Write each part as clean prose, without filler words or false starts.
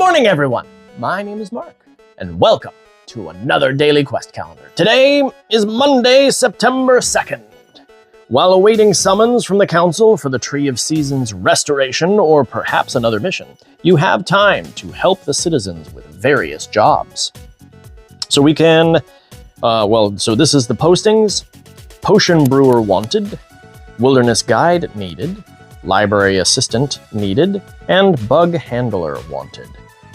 morning, everyone. My name is Mark, and welcome to another daily quest calendar. Today is Monday, September 2nd. While awaiting summons from the Council for the Tree of Seasons restoration or perhaps another mission, you have time to help the citizens with various jobs. So we can, so this is the postings. Potion Brewer wanted, Wilderness Guide needed, Library Assistant needed, and Bug Handler wanted.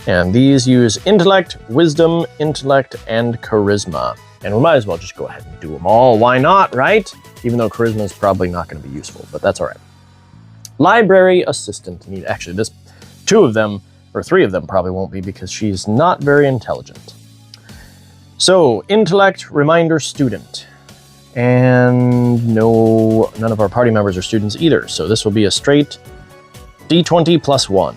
And these use Intellect, Wisdom, Intellect, and Charisma. And we might as well just go ahead and do them all. Why not, right? Even though Charisma is probably not going to be useful, but that's all right. Library Assistant needed. Actually, three of them probably won't be because she's not very intelligent. So, Intellect, Reminder, Student. And none of our party members are students either, so this will be a straight D20 plus 1.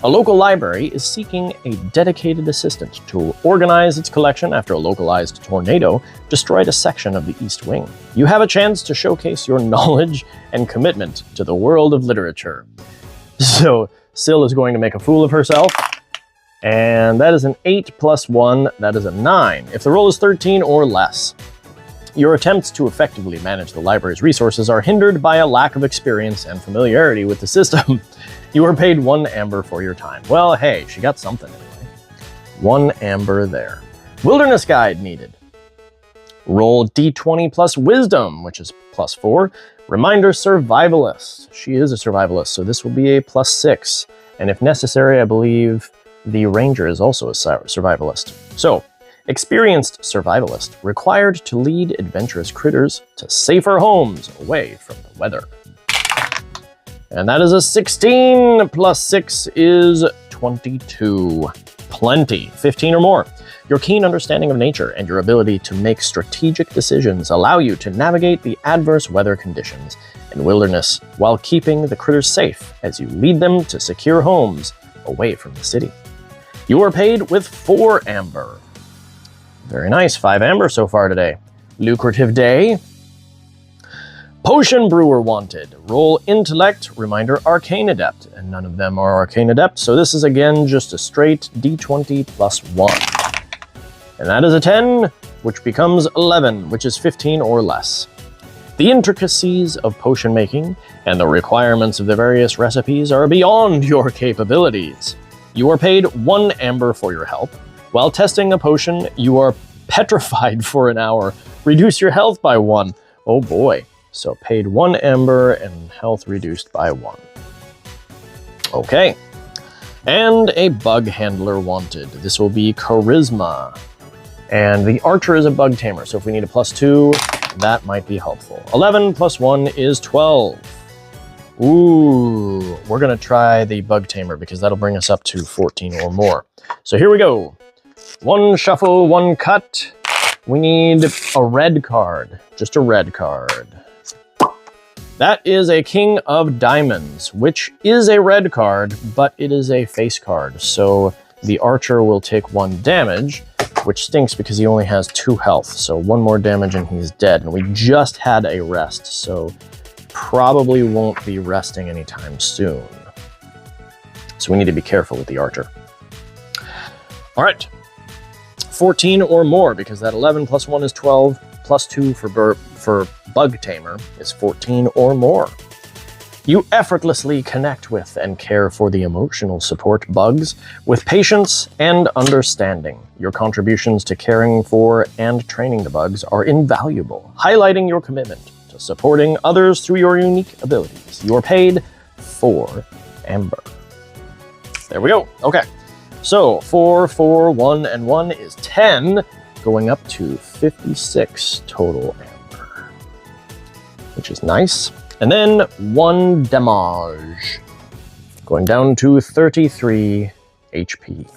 A local library is seeking a dedicated assistant to organize its collection after a localized tornado destroyed a section of the East Wing. You have a chance to showcase your knowledge and commitment to the world of literature. So, Syl is going to make a fool of herself, and that is an 8 plus 1, that is a 9. If the roll is 13 or less, your attempts to effectively manage the library's resources are hindered by a lack of experience and familiarity with the system. You are paid 1 amber for your time. Well, hey, she got something anyway. 1 amber there. Wilderness Guide needed. Roll D20 plus Wisdom, which is plus 4. Reminder, Survivalist. She is a survivalist, so this will be a plus 6. And if necessary, I believe the Ranger is also a survivalist. So, experienced survivalist, required to lead adventurous critters to safer homes away from the weather. And that is a 16 plus 6 is 22. Plenty. 15 or more. Your keen understanding of nature and your ability to make strategic decisions allow you to navigate the adverse weather conditions in wilderness while keeping the critters safe as you lead them to secure homes away from the city. You are paid with 4 amber. Very nice, 5 amber so far today. Lucrative day. Potion Brewer wanted. Roll Intellect, Reminder, Arcane Adept. And none of them are Arcane Adept, so this is again just a straight D20 plus 1. And that is a 10, which becomes 11, which is 15 or less. The intricacies of potion making and the requirements of the various recipes are beyond your capabilities. You are paid 1 amber for your help. While testing a potion, you are petrified for an hour. Reduce your health by 1. Oh boy. So paid 1 amber and health reduced by 1. Okay. And a bug handler wanted. This will be Charisma. And the archer is a bug tamer, so if we need a plus 2, that might be helpful. 11 plus 1 is 12. Ooh, we're going to try the bug tamer because that'll bring us up to 14 or more. So here we go. 1 shuffle, 1 cut. We need a red card. Just a red card. That is a King of Diamonds, which is a red card, but it is a face card. So the archer will take 1 damage, which stinks because he only has 2 health. So 1 more damage and he's dead. And we just had a rest, so probably won't be resting anytime soon. So we need to be careful with the archer. All right. 14 or more, because that 11 plus 1 is 12, plus 2 for Bug Tamer is 14 or more. You effortlessly connect with and care for the emotional support bugs with patience and understanding. Your contributions to caring for and training the bugs are invaluable, highlighting your commitment to supporting others through your unique abilities. You are paid 4 amber. There we go. Okay. So 4, 4, 1, and 1 is 10, going up to 56 total amber, which is nice. And then 1 damage, going down to 33 HP.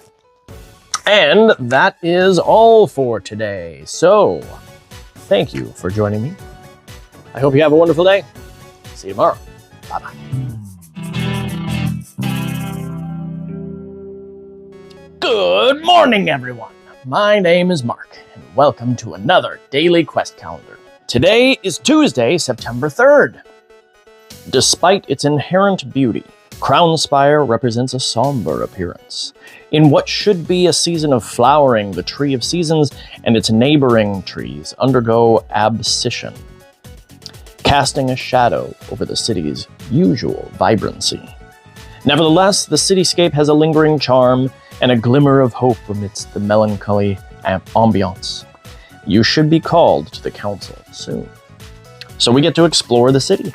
And that is all for today. So thank you for joining me. I hope you have a wonderful day. See you tomorrow. Bye-bye. Good morning, everyone. My name is Mark, and welcome to another daily quest calendar. Today is Tuesday, September 3rd. Despite its inherent beauty, Crown Spire represents a somber appearance. In what should be a season of flowering, the Tree of Seasons and its neighboring trees undergo abscission, casting a shadow over the city's usual vibrancy. Nevertheless, the cityscape has a lingering charm and a glimmer of hope amidst the melancholy ambiance. You should be called to the council soon. So we get to explore the city.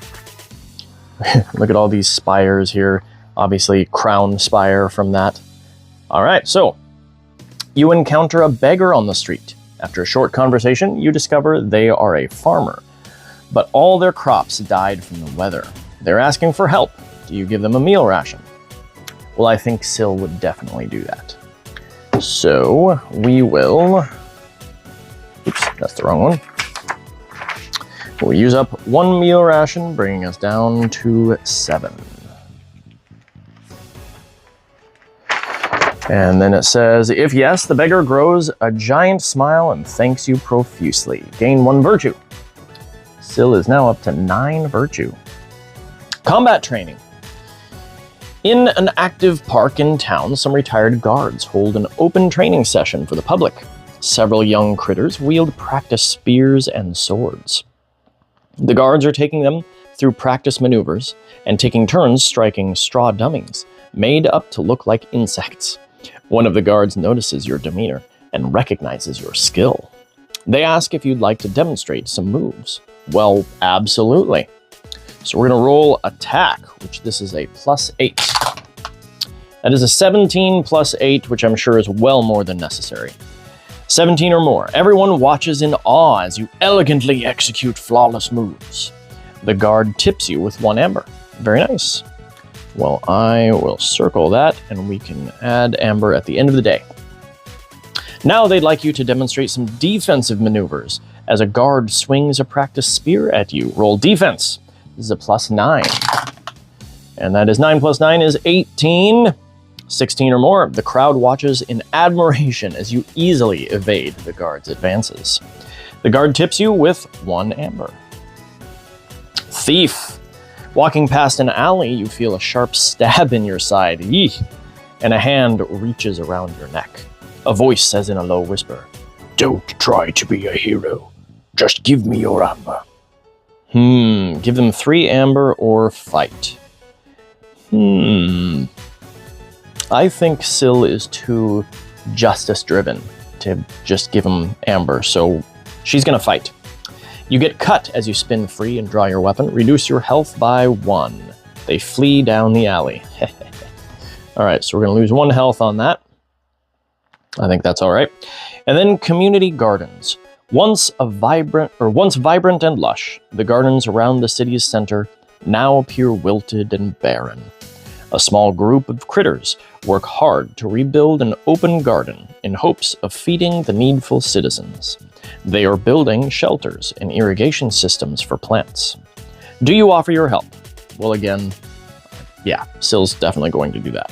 Look at all these spires here. Obviously, Crown Spire from that. All right, so you encounter a beggar on the street. After a short conversation, you discover they are a farmer, but all their crops died from the weather. They're asking for help. Do you give them a meal ration? Well, I think Syl would definitely do that. So we will... Oops, that's the wrong one. We'll use up 1 meal ration, bringing us down to 7. And then it says, if yes, the beggar grows a giant smile and thanks you profusely. Gain 1 virtue. Syl is now up to 9 virtue. Combat training. In an active park in town, some retired guards hold an open training session for the public. Several young critters wield practice spears and swords. The guards are taking them through practice maneuvers and taking turns striking straw dummies, made up to look like insects. One of the guards notices your demeanor and recognizes your skill. They ask if you'd like to demonstrate some moves. Well, absolutely. So we're going to roll attack, which this is a +8. That is a 17 + 8, which I'm sure is well more than necessary. 17 or more. Everyone watches in awe as you elegantly execute flawless moves. The guard tips you with 1 amber. Very nice. Well, I will circle that, and we can add amber at the end of the day. Now they'd like you to demonstrate some defensive maneuvers as a guard swings a practice spear at you. Roll defense. This is a +9. And that is 9 + 9 is 18. 16 or more. The crowd watches in admiration as you easily evade the guard's advances. The guard tips you with 1 amber. Thief. Walking past an alley, you feel a sharp stab in your side. Yee! And a hand reaches around your neck. A voice says in a low whisper, "Don't try to be a hero. Just give me your amber." Give them 3 amber or fight. I think Syl is too justice-driven to just give him amber, so she's gonna fight. You get cut as you spin free and draw your weapon. Reduce your health by 1. They flee down the alley. All right, so we're gonna lose 1 health on that. I think that's all right. And then community gardens. Once vibrant and lush, the gardens around the city's center now appear wilted and barren. A small group of critters work hard to rebuild an open garden in hopes of feeding the needful citizens. They are building shelters and irrigation systems for plants. Do you offer your help? Well, again, yeah, Syl's definitely going to do that.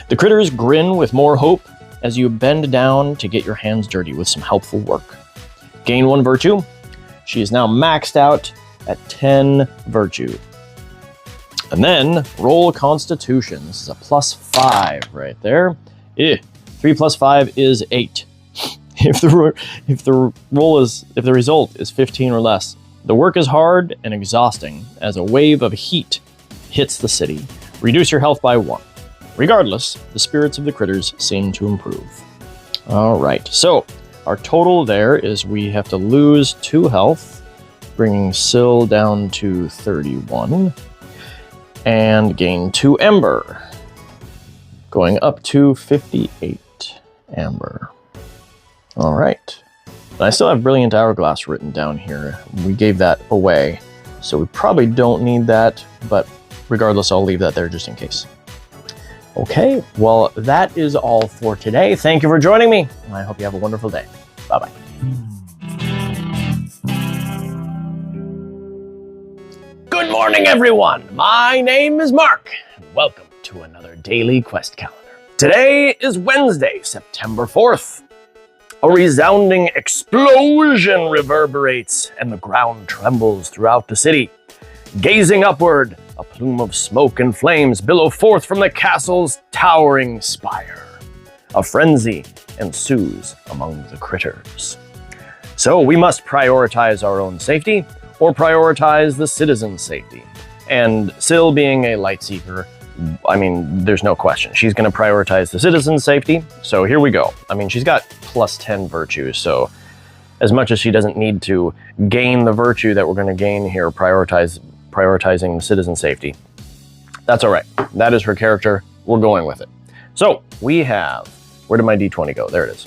The critters grin with more hope as you bend down to get your hands dirty with some helpful work. Gain 1 virtue. She is now maxed out at 10 virtue. And then roll Constitution. This is a +5 right there. 3 + 5 is 8. If the result is 15 or less, the work is hard and exhausting as a wave of heat hits the city. Reduce your health by 1. Regardless, the spirits of the critters seem to improve. All right, so our total there is we have to lose 2 health, bringing Syl down to 31. And gain 2 amber, going up to 58 amber. All right. And I still have Brilliant Hourglass written down here. We gave that away, so we probably don't need that, but regardless, I'll leave that there just in case. Okay, well, that is all for today. Thank you for joining me, and I hope you have a wonderful day. Bye-bye. Good morning, everyone. My name is Mark, and welcome to another daily quest calendar. Today is Wednesday, September 4th. A resounding explosion reverberates, and the ground trembles throughout the city. Gazing upward, a plume of smoke and flames billow forth from the castle's towering spire. A frenzy ensues among the critters. So we must prioritize our own safety or prioritize the citizens' safety. And Syl being a Lightseeker, I mean, there's no question. She's going to prioritize the citizens' safety. So here we go. I mean, she's got plus 10 virtues, so as much as she doesn't need to gain the virtue that we're going to gain here, prioritizing the citizen safety, that's all right. That is her character. We're going with it. So we have, where did my d20 go? There it is.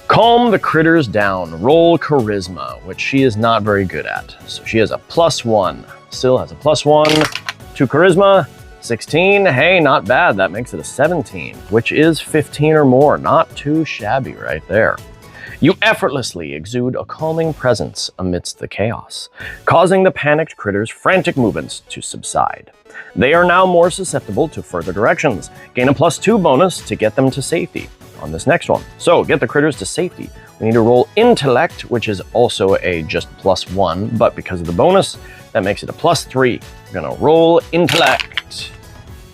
Calm the critters down. Roll charisma, which she is not very good at. So she has a +1. Syl has a +1 to charisma. 16. Hey, not bad. That makes it a 17, which is 15 or more. Not too shabby right there. You effortlessly exude a calming presence amidst the chaos, causing the panicked critters' frantic movements to subside. They are now more susceptible to further directions. Gain a +2 bonus to get them to safety on this next one. So, get the critters to safety. We need to roll intellect, which is also a just +1, but because of the bonus, that makes it a +3. We're gonna roll intellect.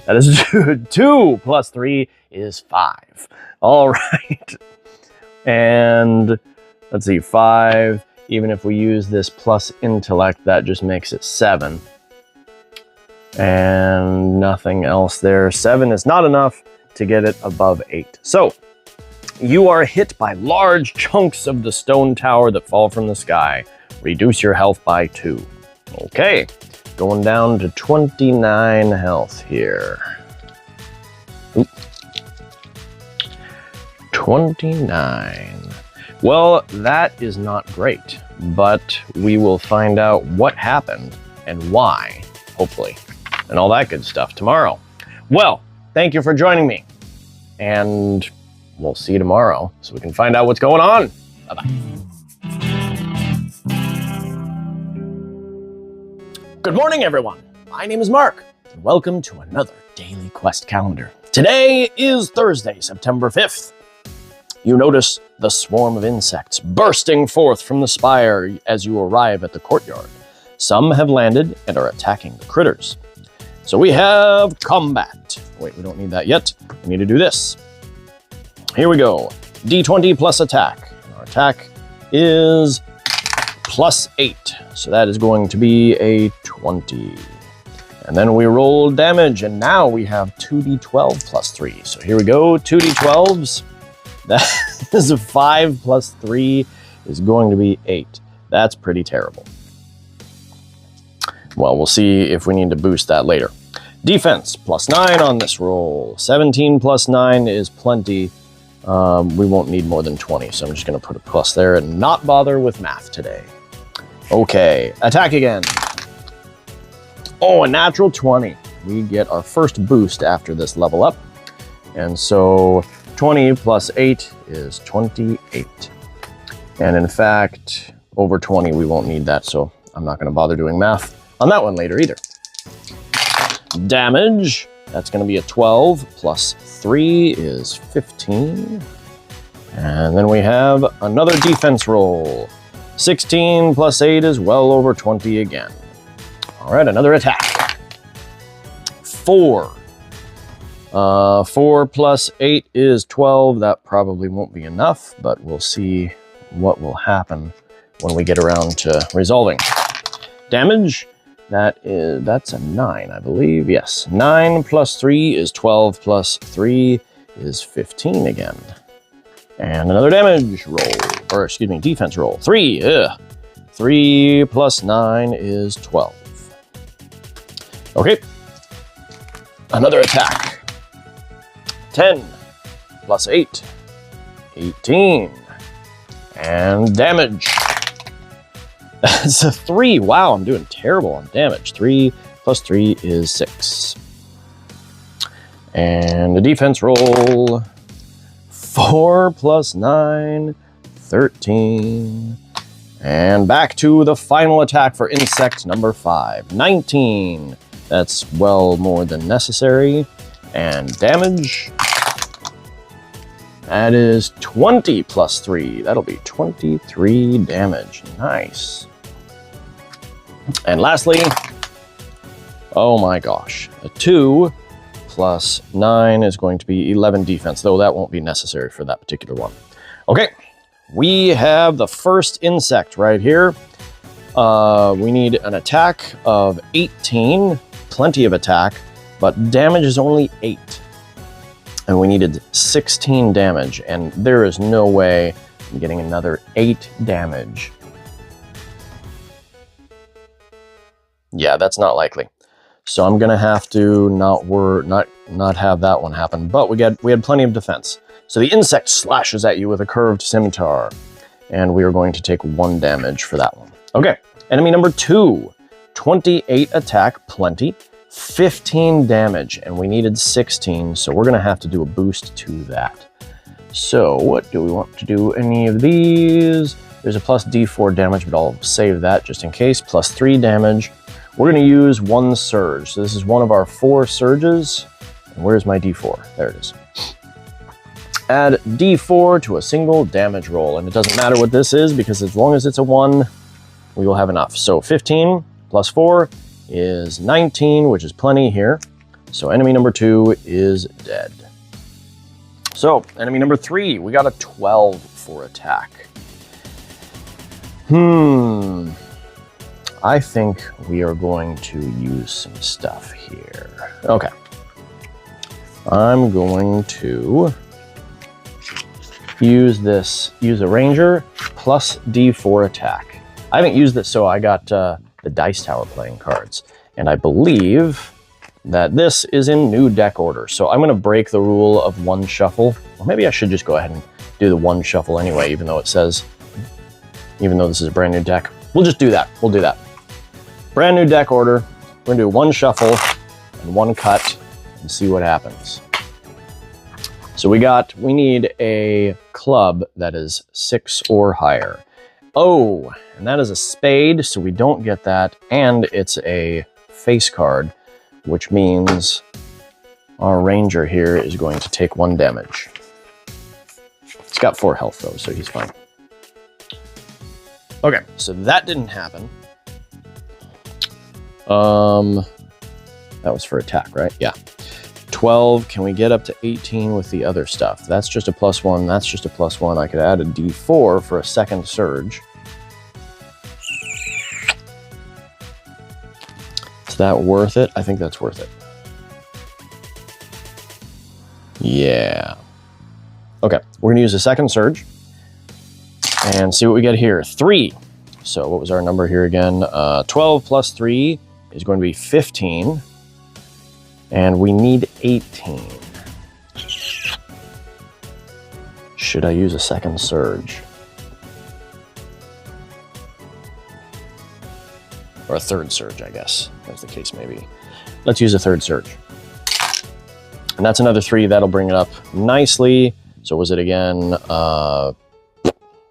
That is 2 + 3 is 5. All right. And let's see, 5. Even if we use this plus intellect, that just makes it 7. And nothing else there. 7 is not enough to get it above 8. So, you are hit by large chunks of the stone tower that fall from the sky. Reduce your health by 2. Okay, going down to 29 health here. Oop. 29. Well, that is not great, but we will find out what happened and why, hopefully, and all that good stuff tomorrow. Well, thank you for joining me, and we'll see you tomorrow so we can find out what's going on. Bye-bye. Good morning, everyone. My name is Mark, and welcome to another daily quest calendar. Today is Thursday, September 5th. You notice the swarm of insects bursting forth from the spire as you arrive at the courtyard. Some have landed and are attacking the critters. So we have combat. Wait, we don't need that yet. We need to do this. Here we go. D20 plus attack. Our attack is +8. So that is going to be a 20. And then we roll damage, and now we have 2d12 plus 3. So here we go, 2d12s. That is a 5 plus 3 is going to be 8. That's pretty terrible. Well, we'll see if we need to boost that later. Defense, +9 on this roll. 17 plus 9 is plenty. We won't need more than 20, so I'm just going to put a plus there and not bother with math today. Okay, attack again. Oh, a natural 20. We get our first boost after this level up. And so 20 plus 8 is 28. And in fact, over 20, we won't need that, so I'm not going to bother doing math on that one later either. Damage, that's going to be a 12 plus 3 is 15. And then we have another defense roll. 16 plus 8 is well over 20 again. All right, another attack. 4. 4 plus 8 is 12. That probably won't be enough, but we'll see what will happen when we get around to resolving. Damage, that's a 9, I believe. Yes, 9 plus 3 is 12 plus 3 is 15 again. And another damage roll, or excuse me, defense roll. 3. 3 plus 9 is 12. Okay, another attack. 10 plus 8, 18. And damage. That's a 3. Wow, I'm doing terrible on damage. 3 plus 3 is 6. And the defense roll. 4 plus 9, 13. And back to the final attack for insect number 5. 19. That's well more than necessary. And damage. That is 20 plus 3. That'll be 23 damage. Nice. And lastly, Oh my gosh. A 2 plus 9 is going to be 11 defense, though that won't be necessary for that particular one. Okay, we have the first insect right here. We need an attack of 18, plenty of attack, but damage is only 8. And we needed 16 damage, and there is no way I'm getting another 8 damage. Yeah, that's not likely. So I'm gonna have to not have that one happen. But we had plenty of defense. So the insect slashes at you with a curved scimitar, and we are going to take 1 damage for that one. Okay, enemy number 2, 28 attack, plenty, 15 damage, and we needed 16, so we're gonna have to do a boost to that. So what do we want to do? Any of these? There's a plus D4 damage, but I'll save that just in case. Plus 3 damage. We're going to use 1 surge. So this is one of our 4 surges. And where's my D4? There it is. Add D4 to a single damage roll. And it doesn't matter what this is, because as long as it's a 1, we will have enough. So 15 plus 4 is 19, which is plenty here. So enemy number 2 is dead. So enemy number 3, we got a 12 for attack. I think we are going to use some stuff here. Okay. I'm going to use a ranger plus D4 attack. I haven't used this, so I got the Dice Tower playing cards. And I believe that this is in new deck order. So I'm going to break the rule of 1 shuffle. Well, maybe I should just go ahead and do the 1 shuffle anyway, even though this is a brand new deck. We'll just do that. We'll do that. Brand new deck order. We're gonna do 1 shuffle and 1 cut and see what happens. So we need a club that is 6 or higher. Oh, and that is a spade, so we don't get that. And it's a face card, which means our ranger here is going to take 1 damage. He's got 4 health though, so he's fine. Okay, so that didn't happen. That was for attack, right? Yeah. 12, can we get up to 18 with the other stuff? That's just a +1, that's just a +1. I could add a D4 for a second surge. Is that worth it? I think that's worth it. Yeah. Okay, we're gonna use a second surge and see what we get here. 3. So what was our number here again? 12 plus 3 is going to be 15. And we need 18. Should I use a second surge? Or a third surge, I guess, as the case may be. Let's use a third surge. And that's another 3. That'll bring it up nicely. So was it again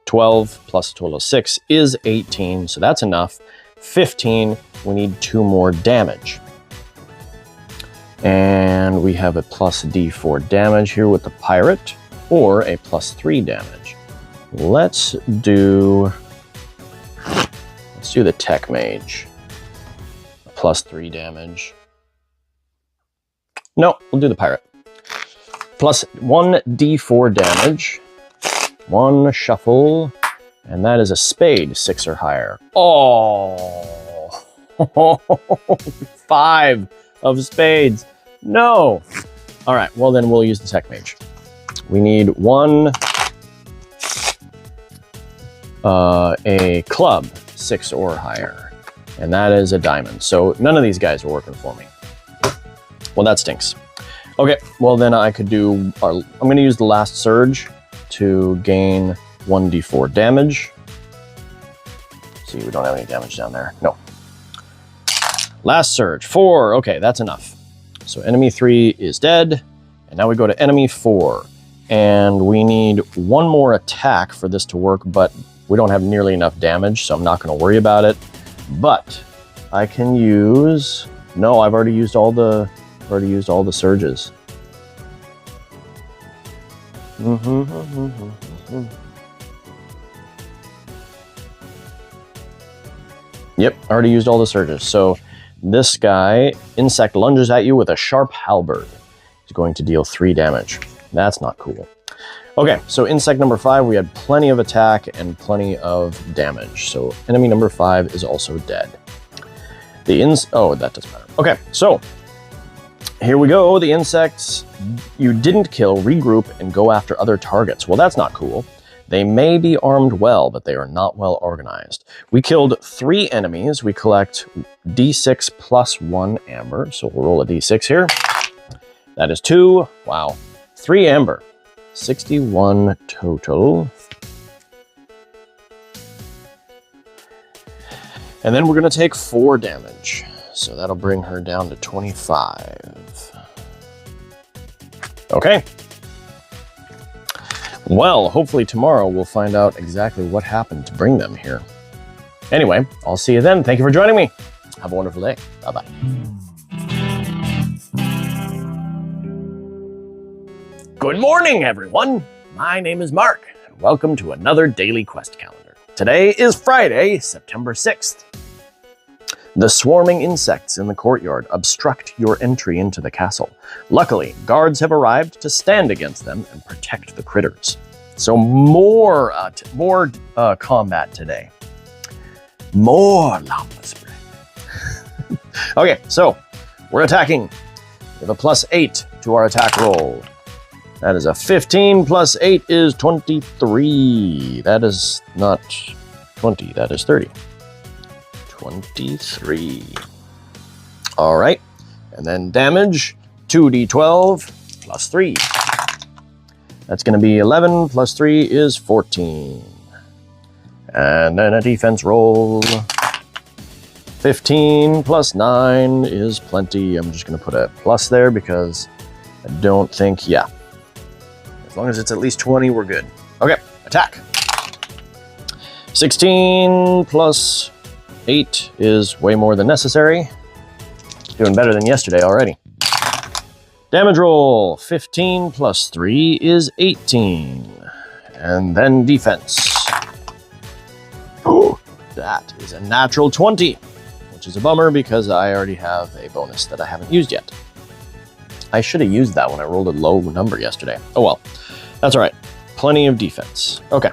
12 plus a total of 6 is 18. So that's enough. 15, we need 2 more damage. And we have a plus D4 damage here with the pirate, or a plus 3 damage. Let's do the tech mage. Plus 3 damage. No, we'll do the pirate. Plus 1 D4 damage. 1 shuffle. And that is a spade, 6 or higher. Oh, 5 of spades. No. All right, well then we'll use the tech mage. We need 1, a club, 6 or higher. And that is a diamond. So none of these guys are working for me. Well, that stinks. Okay, well then I could do, I'm gonna use the last surge to gain 1d4 damage. See, we don't have any damage down there. No. Last surge, 4. Okay, that's enough. So enemy 3 is dead. And now we go to enemy 4. And we need 1 more attack for this to work, but we don't have nearly enough damage, so I'm not going to worry about it. But I can use... No, I've already used all the surges. Yep, already used all the surges. So This guy, insect, lunges at you with a sharp halberd. He's going to deal 3 damage. That's not cool. Okay, so insect number 5, we had plenty of attack and plenty of damage. So enemy number 5 is also dead. Oh, that doesn't matter. Okay, so here we go. The insects you didn't kill regroup and go after other targets. Well, that's not cool. They may be armed well, but they are not well organized. We killed 3 enemies. We collect d6 plus 1 amber. So we'll roll a d6 here. That is 2. Wow. 3 amber. 61 total. And then we're going to take 4 damage. So that'll bring her down to 25. Okay. Well, hopefully tomorrow we'll find out exactly what happened to bring them here. Anyway, I'll see you then. Thank you for joining me. Have a wonderful day. Bye-bye. Good morning, everyone. My name is Mark, and welcome to another daily quest calendar. Today is Friday, September 6th. The swarming insects in the courtyard obstruct your entry into the castle. Luckily, guards have arrived to stand against them and protect the critters. So more combat today. More llama spread. Okay, so we're attacking. We have a +8 to our attack roll. That is a 15 plus 8 is 23. That is not 20, that is 30. 23. All right, and then damage, 2d12 plus 3. That's going to be 11 plus 3 is 14. And then a defense roll. 15 plus 9 is plenty. I'm just going to put a plus there because I don't think, yeah. As long as it's at least 20, we're good. Okay, attack. 16 plus 8 is way more than necessary. Doing better than yesterday already. Damage roll. 15 plus 3 is 18. And then defense. Ooh, that is a natural 20, which is a bummer because I already have a bonus that I haven't used yet. I should have used that when I rolled a low number yesterday. Oh well, that's all right. Plenty of defense. Okay.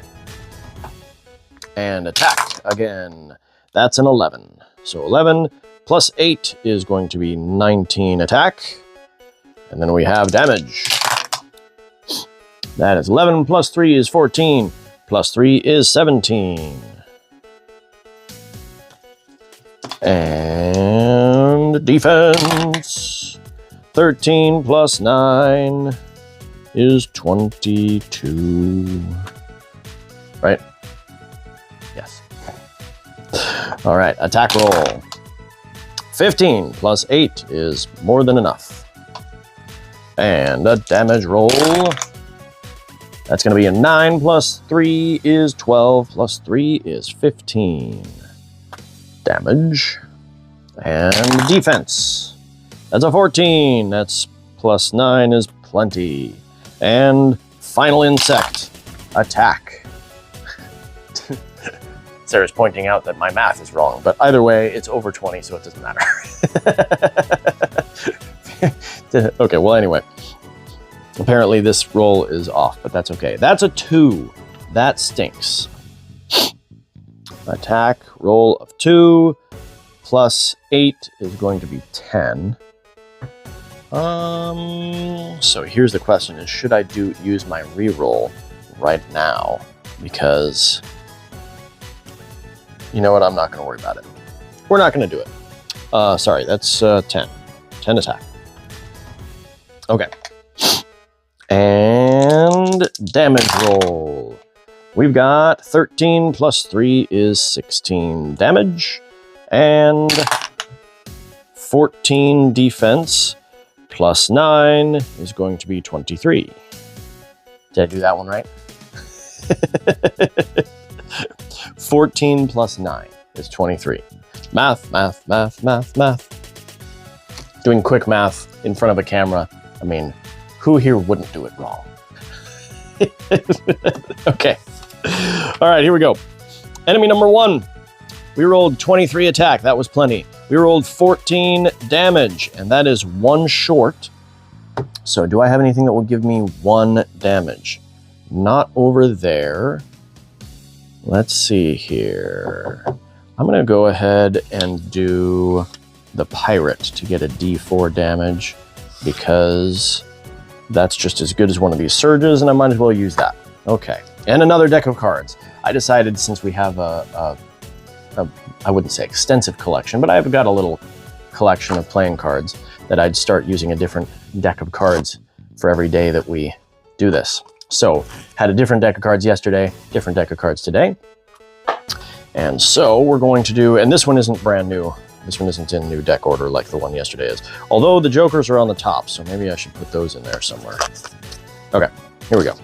And attack again. That's an 11. So 11 plus 8 is going to be 19 attack. And then we have damage. That is 11 plus 3 is 14. Plus 3 is 17. And defense. 13 plus 9 is 22. Right? Yes. All right, attack roll. 15 plus 8 is more than enough. And a damage roll. That's going to be a 9 plus 3 is 12 plus 3 is 15. Damage. And defense. That's a 14. That's plus 9 is plenty. And final insect. Attack. Sarah's pointing out that my math is wrong, but either way, it's over 20, so it doesn't matter. Okay, well, anyway. Apparently this roll is off, but that's okay. That's a 2. That stinks. Attack roll of 2 plus 8 is going to be 10. So here's the question is, should I use my reroll right now? Because, you know what, I'm not going to worry about it. We're not going to do it. Sorry, that's 10. 10 attack. Okay. And damage roll. We've got 13 plus 3 is 16 damage. And 14 defense plus 9 is going to be 23. Did I do that one right? 14 plus 9 is 23. Math, math, math, math, math. Doing quick math in front of a camera. I mean, who here wouldn't do it wrong? Okay. All right, here we go. Enemy number 1. We rolled 23 attack. That was plenty. We rolled 14 damage, and that is 1 short. So do I have anything that will give me 1 damage? Not over there. Let's see here. I'm going to go ahead and do the pirate to get a D4 damage, because that's just as good as one of these surges, and I might as well use that. Okay, and another deck of cards. I decided, since we have a I wouldn't say extensive collection, but I've got a little collection of playing cards, that I'd start using a different deck of cards for every day that we do this. So, had a different deck of cards yesterday, different deck of cards today. And so we're going to do, and this one isn't brand new. This one isn't in new deck order like the one yesterday is. Although the jokers are on the top, so maybe I should put those in there somewhere. Okay, here we go.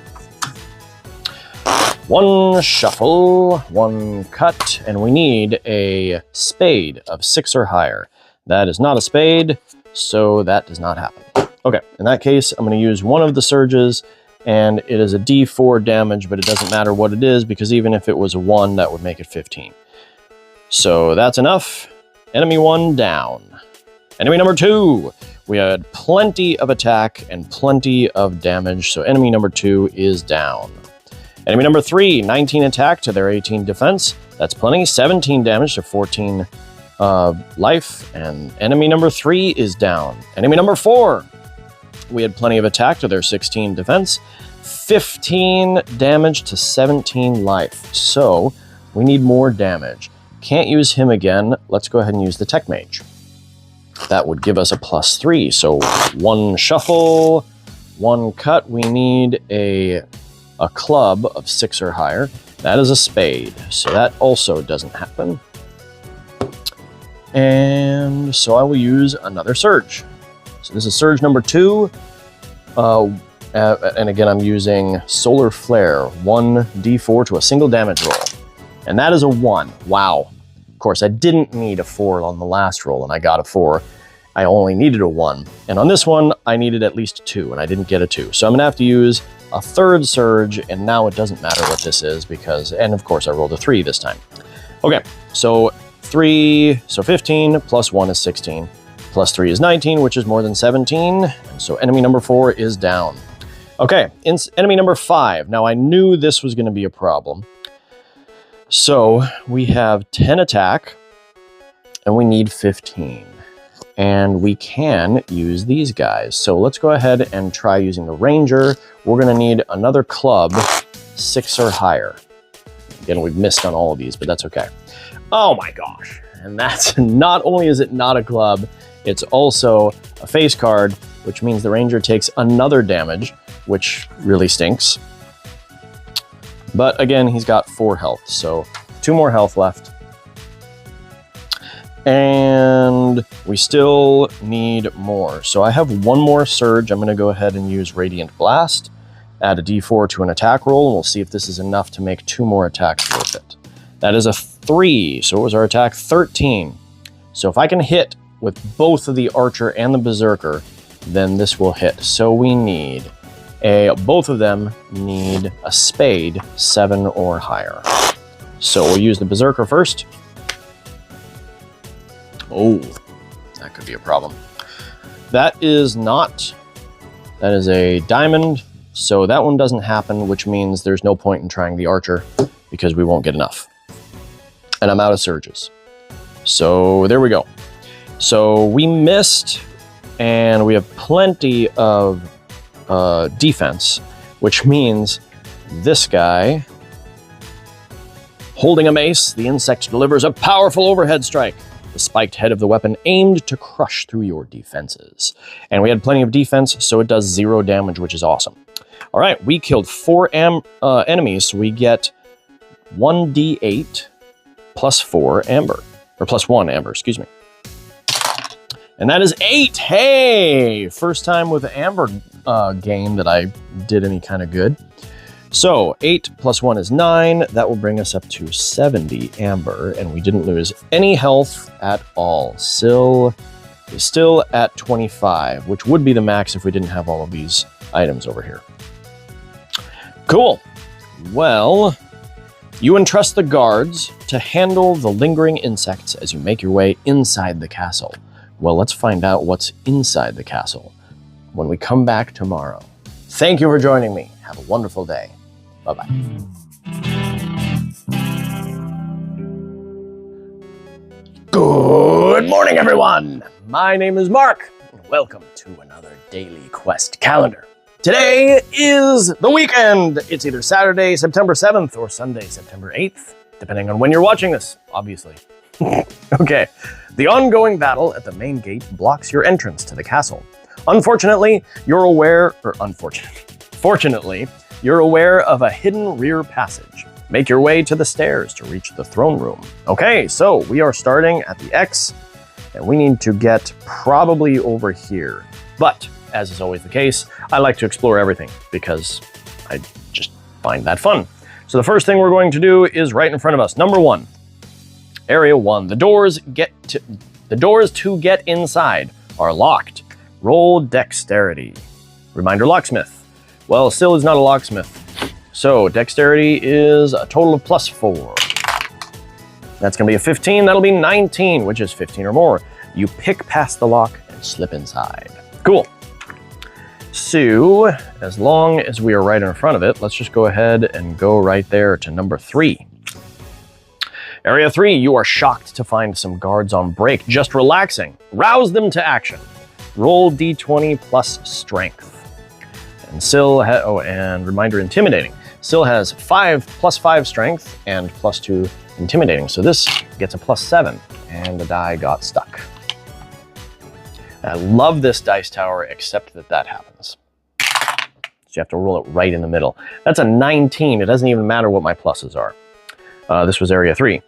1 shuffle, 1 cut, and we need a spade of 6 or higher. That is not a spade, so that does not happen. Okay, in that case, I'm going to use one of the surges, and it is a D4 damage, but it doesn't matter what it is, because even if it was a 1, that would make it 15. So that's enough. Enemy 1 down. Enemy number 2. We had plenty of attack and plenty of damage, so enemy number 2 is down. Enemy number 3, 19 attack to their 18 defense. That's plenty. 17 damage to 14 life. And enemy number 3 is down. Enemy number 4, we had plenty of attack to their 16 defense. 15 damage to 17 life. So we need more damage. Can't use him again. Let's go ahead and use the Tech Mage. That would give us a +3. So 1 shuffle, 1 cut. We need a club of 6 or higher. That is a spade, so that also doesn't happen. And so I will use another surge. So this is surge number 2. And again, I'm using Solar Flare, 1d4 to a single damage roll. And that is a 1. Wow. Of course, I didn't need a 4 on the last roll, and I got a 4. I only needed a 1. And on this one, I needed at least 2, and I didn't get a 2. So I'm going to have to use a 3rd surge, and now it doesn't matter what this is, because, and of course I rolled a 3 this time. Okay, so 3, so 15, plus 1 is 16, plus 3 is 19, which is more than 17, and so enemy number 4 is down. Okay, enemy number 5. Now I knew this was going to be a problem. So we have 10 attack, and we need 15. And we can use these guys. So let's go ahead and try using the Ranger. We're going to need another club, 6 or higher. Again, we've missed on all of these, but that's okay. Oh my gosh. And that's, not only is it not a club, it's also a face card, which means the Ranger takes another damage, which really stinks. But again, he's got 4 health, so 2 more health left. And we still need more. So I have 1 more surge. I'm going to go ahead and use Radiant Blast. Add a d4 to an attack roll, and we'll see if this is enough to make 2 more attacks worth it. That is a 3, so what was our attack? 13. So if I can hit with both of the Archer and the Berserker, then this will hit. So we need both of them need a spade, 7 or higher. So we'll use the Berserker first. Oh, that could be a problem. That is a diamond, so that one doesn't happen, which means there's no point in trying the Archer because we won't get enough. And I'm out of surges. So there we go. So we missed, and we have plenty of defense, which means this guy, holding a mace, the insect delivers a powerful overhead strike. The spiked head of the weapon aimed to crush through your defenses. And we had plenty of defense, so it does 0 damage, which is awesome. All right, we killed 4 enemies, so we get 1d8 plus 4 amber, or plus 1 amber, excuse me. And that is 8. Hey, first time with the amber game that I did any kind of good. So 8 plus 1 is 9. That will bring us up to 70 amber, and we didn't lose any health at all. Still at 25, which would be the max if we didn't have all of these items over here. Cool. Well, You entrust the guards to handle the lingering insects as you make your way inside the castle. Well, let's find out what's inside the castle when we come back tomorrow. Thank you for joining me. Have a wonderful day. Bye-bye. Good morning, everyone. My name is Mark. Welcome to another Daily Quest calendar. Today is the weekend. It's either Saturday, September 7th or Sunday, September 8th, depending on when you're watching this, obviously. Okay, the ongoing battle at the main gate blocks your entrance to the castle. Fortunately, you're aware of a hidden rear passage. Make your way to the stairs to reach the throne room. Okay, so we are starting at the X, and we need to get probably over here. But as is always the case, I like to explore everything because I just find that fun. So the first thing we're going to do is right in front of us. Number 1, Area 1. The doors to get inside are locked. Roll dexterity. Reminder, locksmith. Well, Syl is not a locksmith. So dexterity is a total of +4. That's going to be a 15. That'll be 19, which is 15 or more. You pick past the lock and slip inside. Cool. So, as long as we are right in front of it, let's just go ahead and go right there to number 3. Area 3, you are shocked to find some guards on break, just relaxing. Rouse them to action. Roll d20 plus strength. And Syl, and reminder, intimidating. Syl has +5 strength and +2 intimidating, so this gets a +7, and the die got stuck. I love this dice tower, except that happens. So you have to roll it right in the middle. That's a 19. It doesn't even matter what my pluses are. This was Area 3.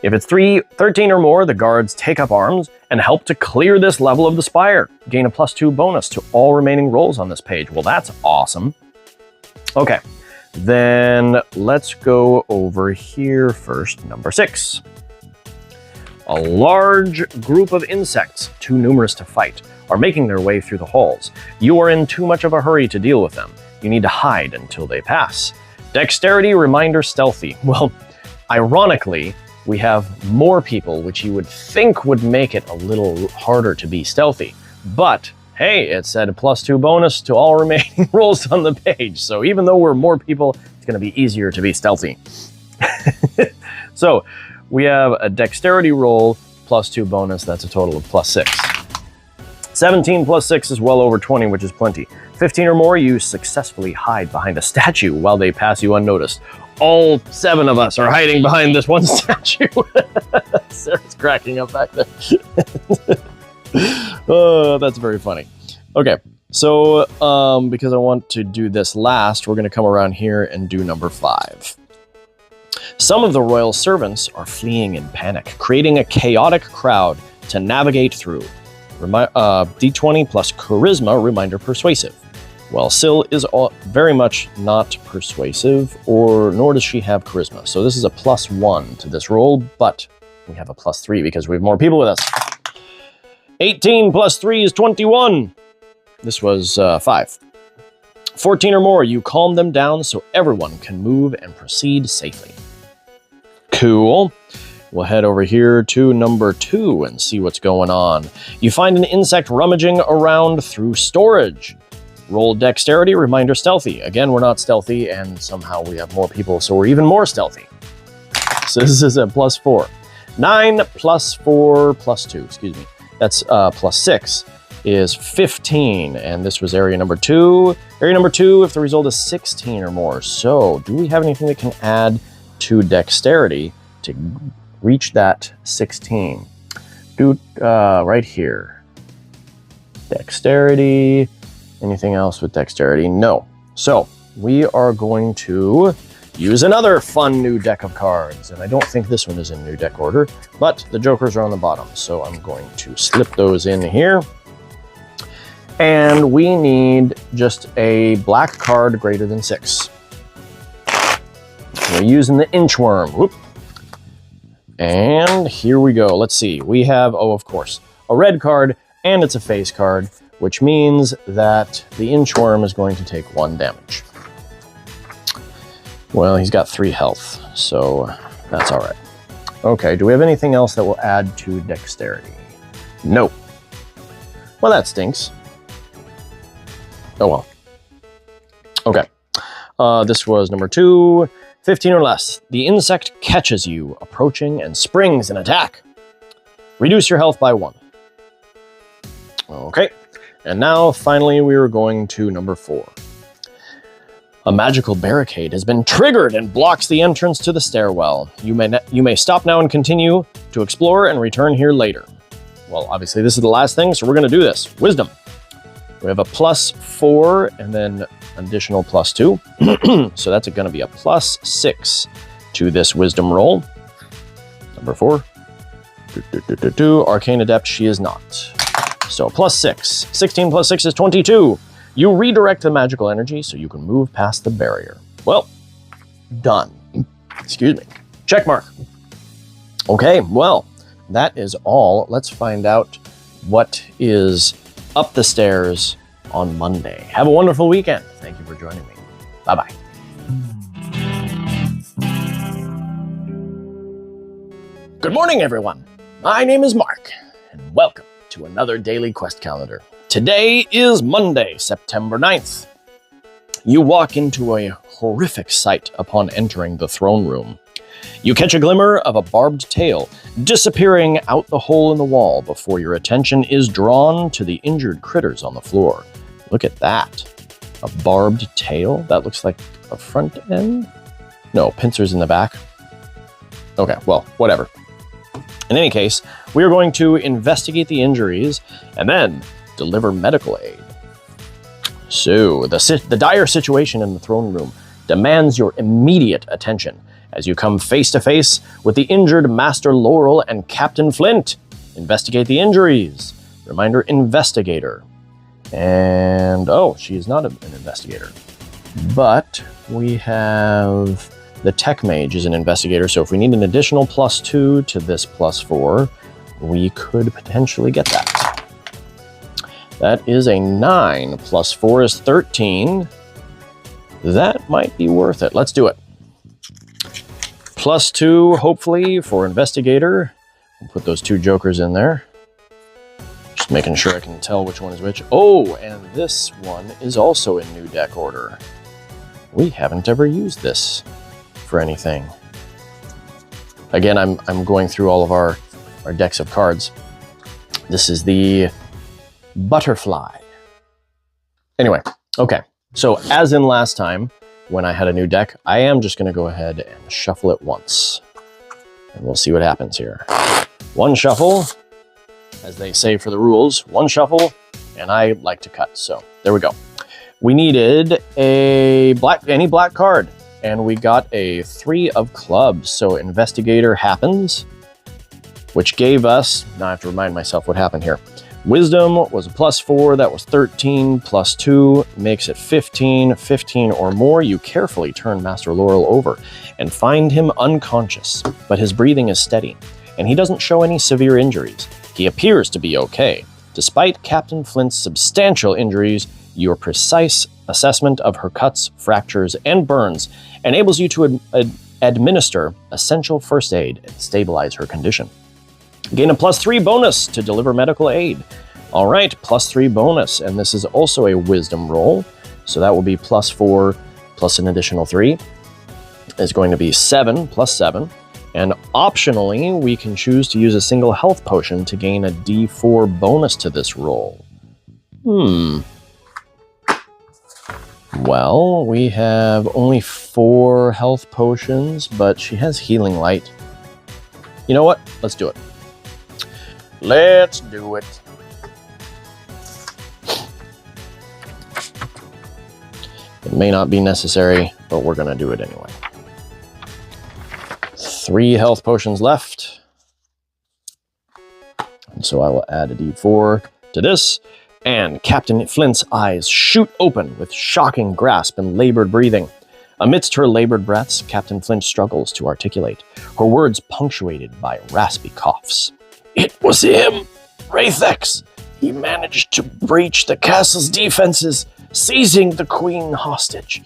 If it's 13 or more, the guards take up arms and help to clear this level of the spire. Gain a +2 bonus to all remaining rolls on this page. Well, that's awesome. Okay, then let's go over here first. Number 6. A large group of insects, too numerous to fight, are making their way through the halls. You are in too much of a hurry to deal with them. You need to hide until they pass. Dexterity, reminder, stealthy. Well, ironically, we have more people, which you would think would make it a little harder to be stealthy. But hey, it said a +2 bonus to all remaining rolls on the page. So even though we're more people, it's going to be easier to be stealthy. So we have a dexterity roll +2 bonus. That's a total of +6. 17 + 6 is well over 20, which is plenty. 15 or more, you successfully hide behind a statue while they pass you unnoticed. All 7 of us are hiding behind this one statue. Sarah's cracking up back there. Oh, that's very funny. Okay, so because I want to do this last, we're going to come around here and do number 5. Some of the royal servants are fleeing in panic, creating a chaotic crowd to navigate through. D20 plus charisma, reminder, persuasive. Well, Syl is very much not persuasive, nor does she have charisma. So this is a +1 to this roll, but we have a +3 because we have more people with us. 18 + 3 is 21. This was 5. 14 or more, you calm them down so everyone can move and proceed safely. Cool. We'll head over here to number 2 and see what's going on. You find an insect rummaging around through storage. Roll dexterity, reminder, stealthy. Again, we're not stealthy, and somehow we have more people, so we're even more stealthy. So this is a +4. 9 + 4 + 2, excuse me. That's +6 is 15, and this was area number 2. Area number 2, if the result is 16 or more. So do we have anything that can add to dexterity to reach that 16? Right here. Dexterity. Anything else with dexterity? No. So we are going to use another fun new deck of cards. And I don't think this one is in new deck order, but the jokers are on the bottom. So I'm going to slip those in here. And we need just a black card greater than 6. We're using the inchworm. Whoop. And here we go. Let's see. We have, of course, a red card, and it's a face card, which means that the inchworm is going to take 1 damage. Well, he's got 3 health, so that's all right. Okay, do we have anything else that will add to dexterity? Nope. Well, that stinks. Oh well. Okay. This was number 2. 15 or less. The insect catches you approaching and springs an attack. Reduce your health by 1. Okay. And now, finally, we are going to number 4. A magical barricade has been triggered and blocks the entrance to the stairwell. You may stop now and continue to explore and return here later. Well, obviously, this is the last thing, so we're going to do this. Wisdom. We have a +4 and then an additional +2. So that's going to be a +6 to this wisdom roll. Number 4. Arcane Adept, she is not. So +6. 16 plus 6 is 22. You redirect the magical energy so you can move past the barrier. Well, done. Excuse me. Check mark. Okay, well, that is all. Let's find out what is up the stairs on Monday. Have a wonderful weekend. Thank you for joining me. Bye-bye. Good morning, everyone. My name is Mark, and welcome to another daily quest calendar. Today is Monday, September 9th. You walk into a horrific sight upon entering the throne room. You catch a glimmer of a barbed tail disappearing out the hole in the wall before your attention is drawn to the injured critters on the floor. Look at that. A barbed tail? That looks like a front end? No, pincers in the back. Okay, well, whatever. In any case, we are going to investigate the injuries and then deliver medical aid. So, the dire situation in the throne room demands your immediate attention as you come face to face with the injured Master Laurel and Captain Flint. Investigate the injuries. Reminder, investigator. And, oh, she is not an investigator. But we have the Tech Mage is an investigator, so if we need an additional +2 to this +4, we could potentially get that. That is a 9. +4 is 13. That might be worth it. Let's do it. +2, hopefully, for investigator. I'll put those 2 jokers in there. Just making sure I can tell which one is which. Oh, and this one is also in new deck order. We haven't ever used this for anything. Again, I'm going through all of our decks of cards. This is the Butterfly. Anyway, okay. So as in last time, when I had a new deck, I am just going to go ahead and shuffle it once. And we'll see what happens here. 1 shuffle, as they say for the rules. 1 shuffle, and I like to cut. So there we go. We needed any black card, and we got a 3 of clubs. So investigator happens, which gave us, now I have to remind myself what happened here. Wisdom was a +4, that was 13, +2 makes it 15. 15 or more, you carefully turn Master Laurel over and find him unconscious, but his breathing is steady, and he doesn't show any severe injuries. He appears to be okay. Despite Captain Flint's substantial injuries, your precise assessment of her cuts, fractures, and burns enables you to administer essential first aid and stabilize her condition. Gain a +3 bonus to deliver medical aid. All right, +3 bonus, and this is also a wisdom roll, so that will be +4 plus an additional 3. It's going to be 7 +7, and optionally, we can choose to use a single health potion to gain a D4 bonus to this roll. Well, we have only 4 health potions, but she has Healing Light. You know what? Let's do it. Let's do it. It may not be necessary, but we're going to do it anyway. 3 health potions left. And so I will add a D4 to this. And Captain Flint's eyes shoot open with shocking grasp and labored breathing. Amidst her labored breaths, Captain Flint struggles to articulate, her words punctuated by raspy coughs. It was him, Wrathex. He managed to breach the castle's defenses, seizing the queen hostage.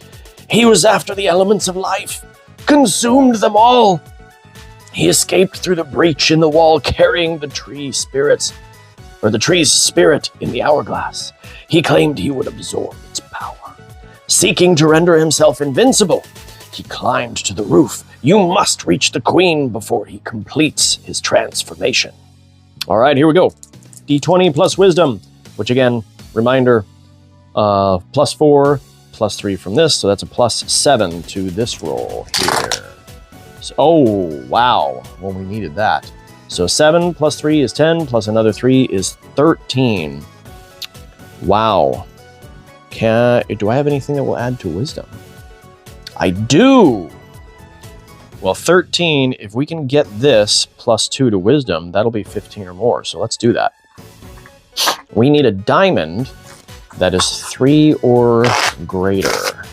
He was after the elements of life, consumed them all. He escaped through the breach in the wall, carrying the tree's spirit in the hourglass. He claimed he would absorb its power. Seeking to render himself invincible, he climbed to the roof. You must reach the queen before he completes his transformation. All right, here we go. D20 plus wisdom, which again, reminder, +4, +3 from this, so that's a +7 to this roll here. So, oh, wow. Well, we needed that. So 7 plus 3 is 10, plus another 3 is 13. Wow. Do I have anything that will add to wisdom? I do! Well, 13, if we can get this +2 to wisdom, that'll be 15 or more, so let's do that. We need a diamond that is 3 or greater.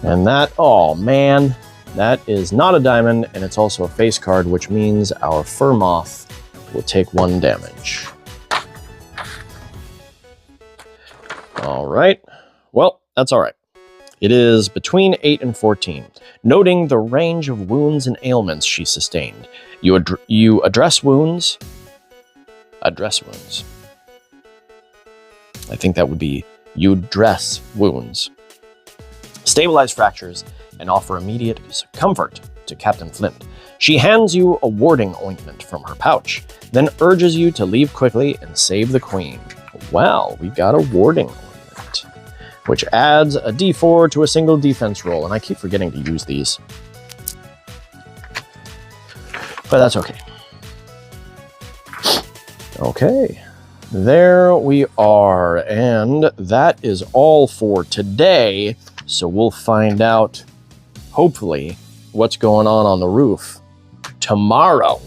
And that, oh man, that is not a diamond, and it's also a face card, which means our fur moth will take 1 damage. All right. Well, that's all right. It is between 8 and 14. Noting the range of wounds and ailments she sustained, you address wounds. Address wounds. I think that would be you dress wounds. Stabilize fractures and offer immediate comfort to Captain Flint. She hands you a warding ointment from her pouch, then urges you to leave quickly and save the queen. Well, we've got a warding ointment, which adds a d4 to a single defense roll, and I keep forgetting to use these. But that's okay. Okay, there we are, and that is all for today. So we'll find out, hopefully, what's going on the roof tomorrow.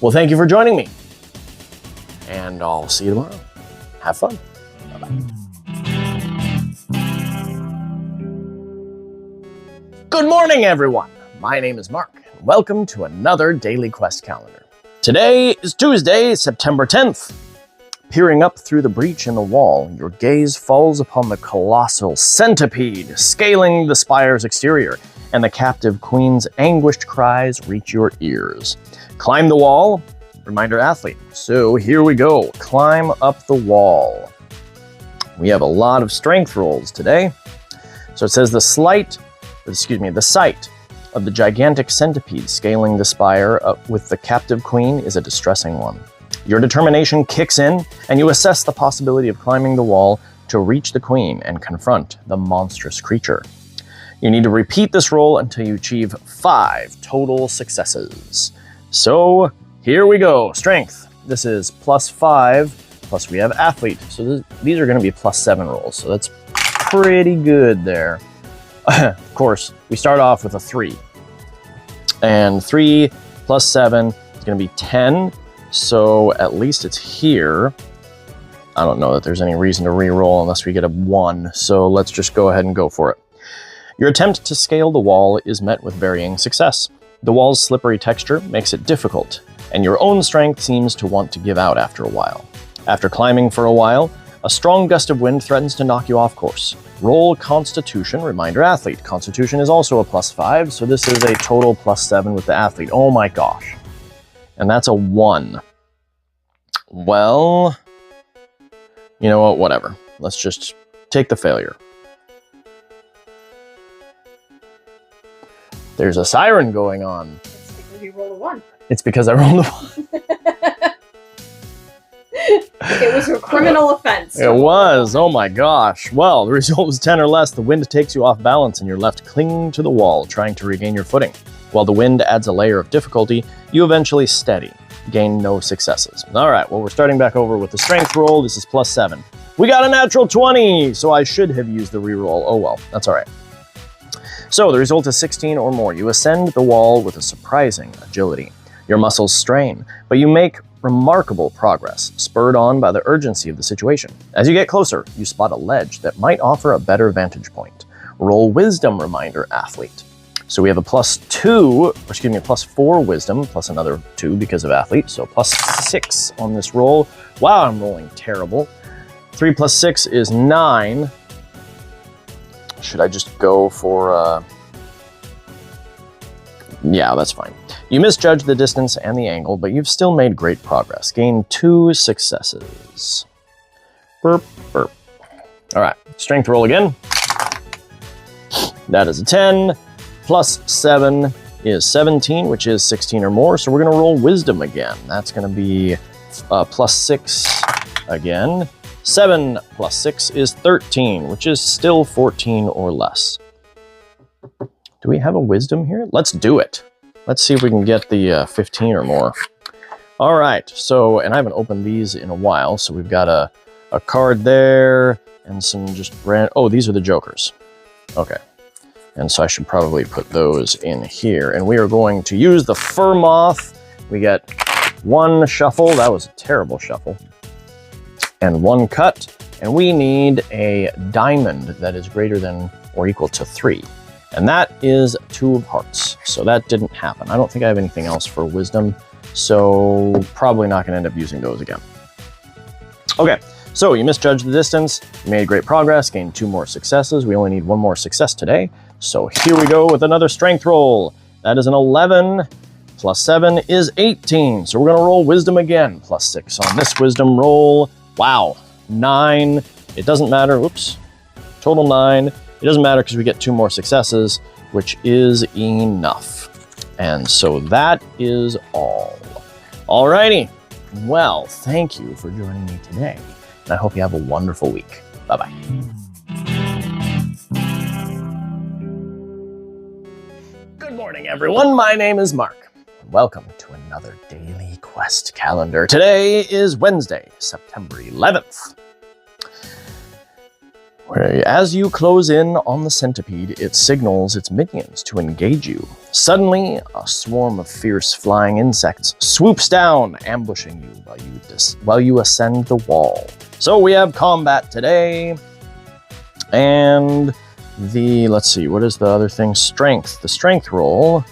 Well, thank you for joining me, and I'll see you tomorrow. Have fun. Bye-bye. Good morning, everyone. My name is Mark, and welcome to another Daily Quest Calendar. Today is Tuesday, September 10th. Peering up through the breach in the wall, your gaze falls upon the colossal centipede scaling the spire's exterior, and the captive queen's anguished cries reach your ears. Climb the wall, reminder athlete. So here we go, climb up the wall. We have a lot of strength rolls today. So it says the sight of the gigantic centipede scaling the spire with the captive queen is a distressing one. Your determination kicks in, and you assess the possibility of climbing the wall to reach the queen and confront the monstrous creature. You need to repeat this roll until you achieve 5 total successes. So here we go. Strength. This is +5, plus we have athlete. So these are going to be +7 rolls, so that's pretty good there. Of course, we start off with a 3. And 3 plus 7 is going to be 10. So at least it's here. I don't know that there's any reason to re-roll unless we get a 1. So let's just go ahead and go for it. Your attempt to scale the wall is met with varying success. The wall's slippery texture makes it difficult, and your own strength seems to want to give out after a while. After climbing for a while, a strong gust of wind threatens to knock you off course. Roll Constitution, reminder athlete. Constitution is also a +5, so this is a total +7 with the athlete. Oh my gosh. And that's a 1. Well, you know what, whatever. Let's just take the failure. There's a siren going on. It's because you rolled a 1. It's because I rolled a 1. It was a criminal offense. It was, oh my gosh. Well, the result was 10 or less. The wind takes you off balance and you're left clinging to the wall, trying to regain your footing. While the wind adds a layer of difficulty, you eventually steady, gain no successes. All right, well, we're starting back over with the strength roll. This is +7. We got a natural 20, so I should have used the reroll. Oh well, that's all right. So the result is 16 or more. You ascend the wall with a surprising agility. Your muscles strain, but you make remarkable progress, spurred on by the urgency of the situation. As you get closer, you spot a ledge that might offer a better vantage point. Roll Wisdom, reminder athlete. So we have a +4 wisdom, plus another 2 because of athlete, so +6 on this roll. Wow, I'm rolling terrible. 3 plus 6 is 9. should I just go for... Yeah, that's fine. You misjudged the distance and the angle, but you've still made great progress. Gain 2 successes. Burp, burp. All right, strength roll again. That is a 10. Plus 7 is 17, which is 16 or more. So we're going to roll wisdom again. That's going to be plus 6 again. 7 plus 6 is 13, which is still 14 or less. Do we have a wisdom here? Let's do it. Let's see if we can get the 15 or more. All right, so, and I haven't opened these in a while, so we've got a card there and some just oh, these are the jokers. Okay, and so I should probably put those in here. And we are going to use the fur moth. We get 1 shuffle. That was a terrible shuffle. And 1 cut. And we need a diamond that is greater than or equal to 3. And that is 2 of hearts. So that didn't happen. I don't think I have anything else for wisdom. So probably not going to end up using those again. Okay, so you misjudged the distance. You made great progress, gained 2 more successes. We only need 1 more success today. So here we go with another strength roll. That is an 11. Plus 7 is 18. So we're going to roll wisdom again. Plus 6 on this wisdom roll. Wow, 9. It doesn't matter. Oops. Total 9. It doesn't matter because we get 2 more successes, which is enough. And so that is all. Alrighty. Well, thank you for joining me today. And I hope you have a wonderful week. Bye-bye. Good morning, everyone. My name is Mark. Welcome to another daily quest calendar. Today is Wednesday, September 11th. As you close in on the centipede, it signals its minions to engage you. Suddenly, a swarm of fierce flying insects swoops down, ambushing you while you ascend the wall. So we have combat today, and let's see, what is the other thing? Strength. The strength roll.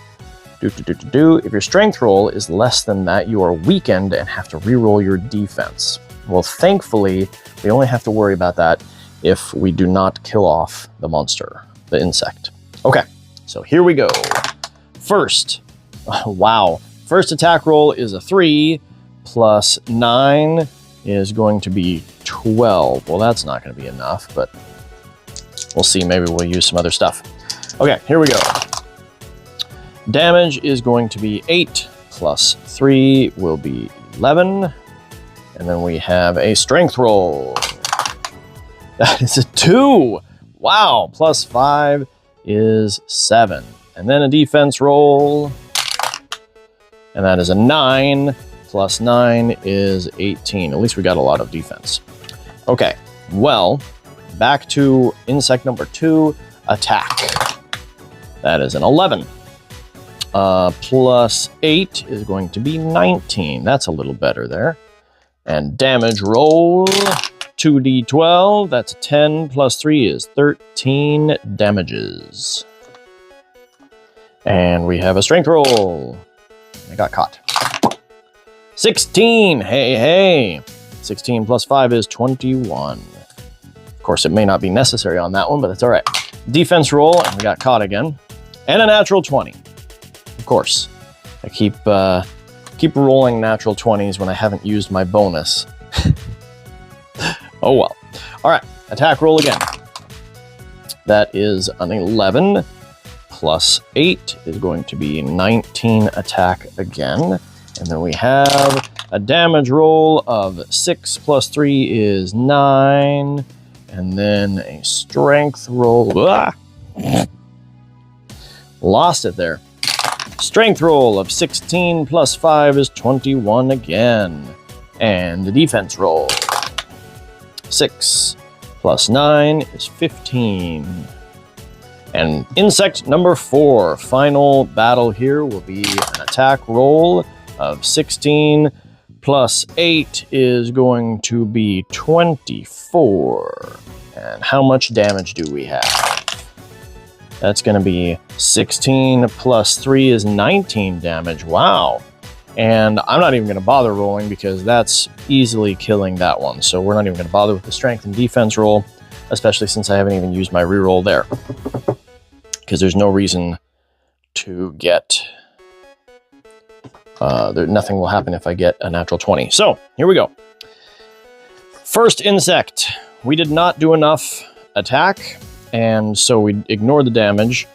If your strength roll is less than that, you are weakened and have to reroll your defense. Well, thankfully, we only have to worry about that if we do not kill off the monster, the insect. Okay, so here we go. First, wow. First attack roll is a 3, plus 9 is going to be 12. Well, that's not going to be enough, but we'll see. Maybe we'll use some other stuff. Okay, here we go. Damage is going to be 8, plus 3 will be 11. And then we have a strength roll. That is a 2. Wow, plus 5 is 7. And then a defense roll. And that is a 9. Plus 9 is 18. At least we got a lot of defense. Okay, well, back to insect number 2, attack. That is an 11. Plus 8 is going to be 19. That's a little better there. And damage roll. 2d12, that's 10, plus 3 is 13 damages. And we have a strength roll. I got caught. 16, hey. 16 plus 5 is 21. Of course, it may not be necessary on that one, but that's all right. Defense roll, and we got caught again. And a natural 20. Of course, I keep rolling natural 20s when I haven't used my bonus. Oh well. All right, attack roll again. That is an 11. Plus 8 is going to be 19 attack again. And then we have a damage roll of 6 plus 3 is 9. And then a strength roll. Ah! Lost it there. Strength roll of 16 plus 5 is 21 again. And the defense roll. 6 plus 9 is 15. And insect number 4, final battle here will be an attack roll of 16 plus 8 is going to be 24. And how much damage do we have? That's going to be 16 plus 3 is 19 damage. Wow. And I'm not even going to bother rolling because that's easily killing that one. So we're not even going to bother with the strength and defense roll. especially since I haven't even used my reroll there. Because there's no reason to get... nothing will happen if I get a natural 20. So, here we go. First insect. We did not do enough attack, and so we ignored the damage.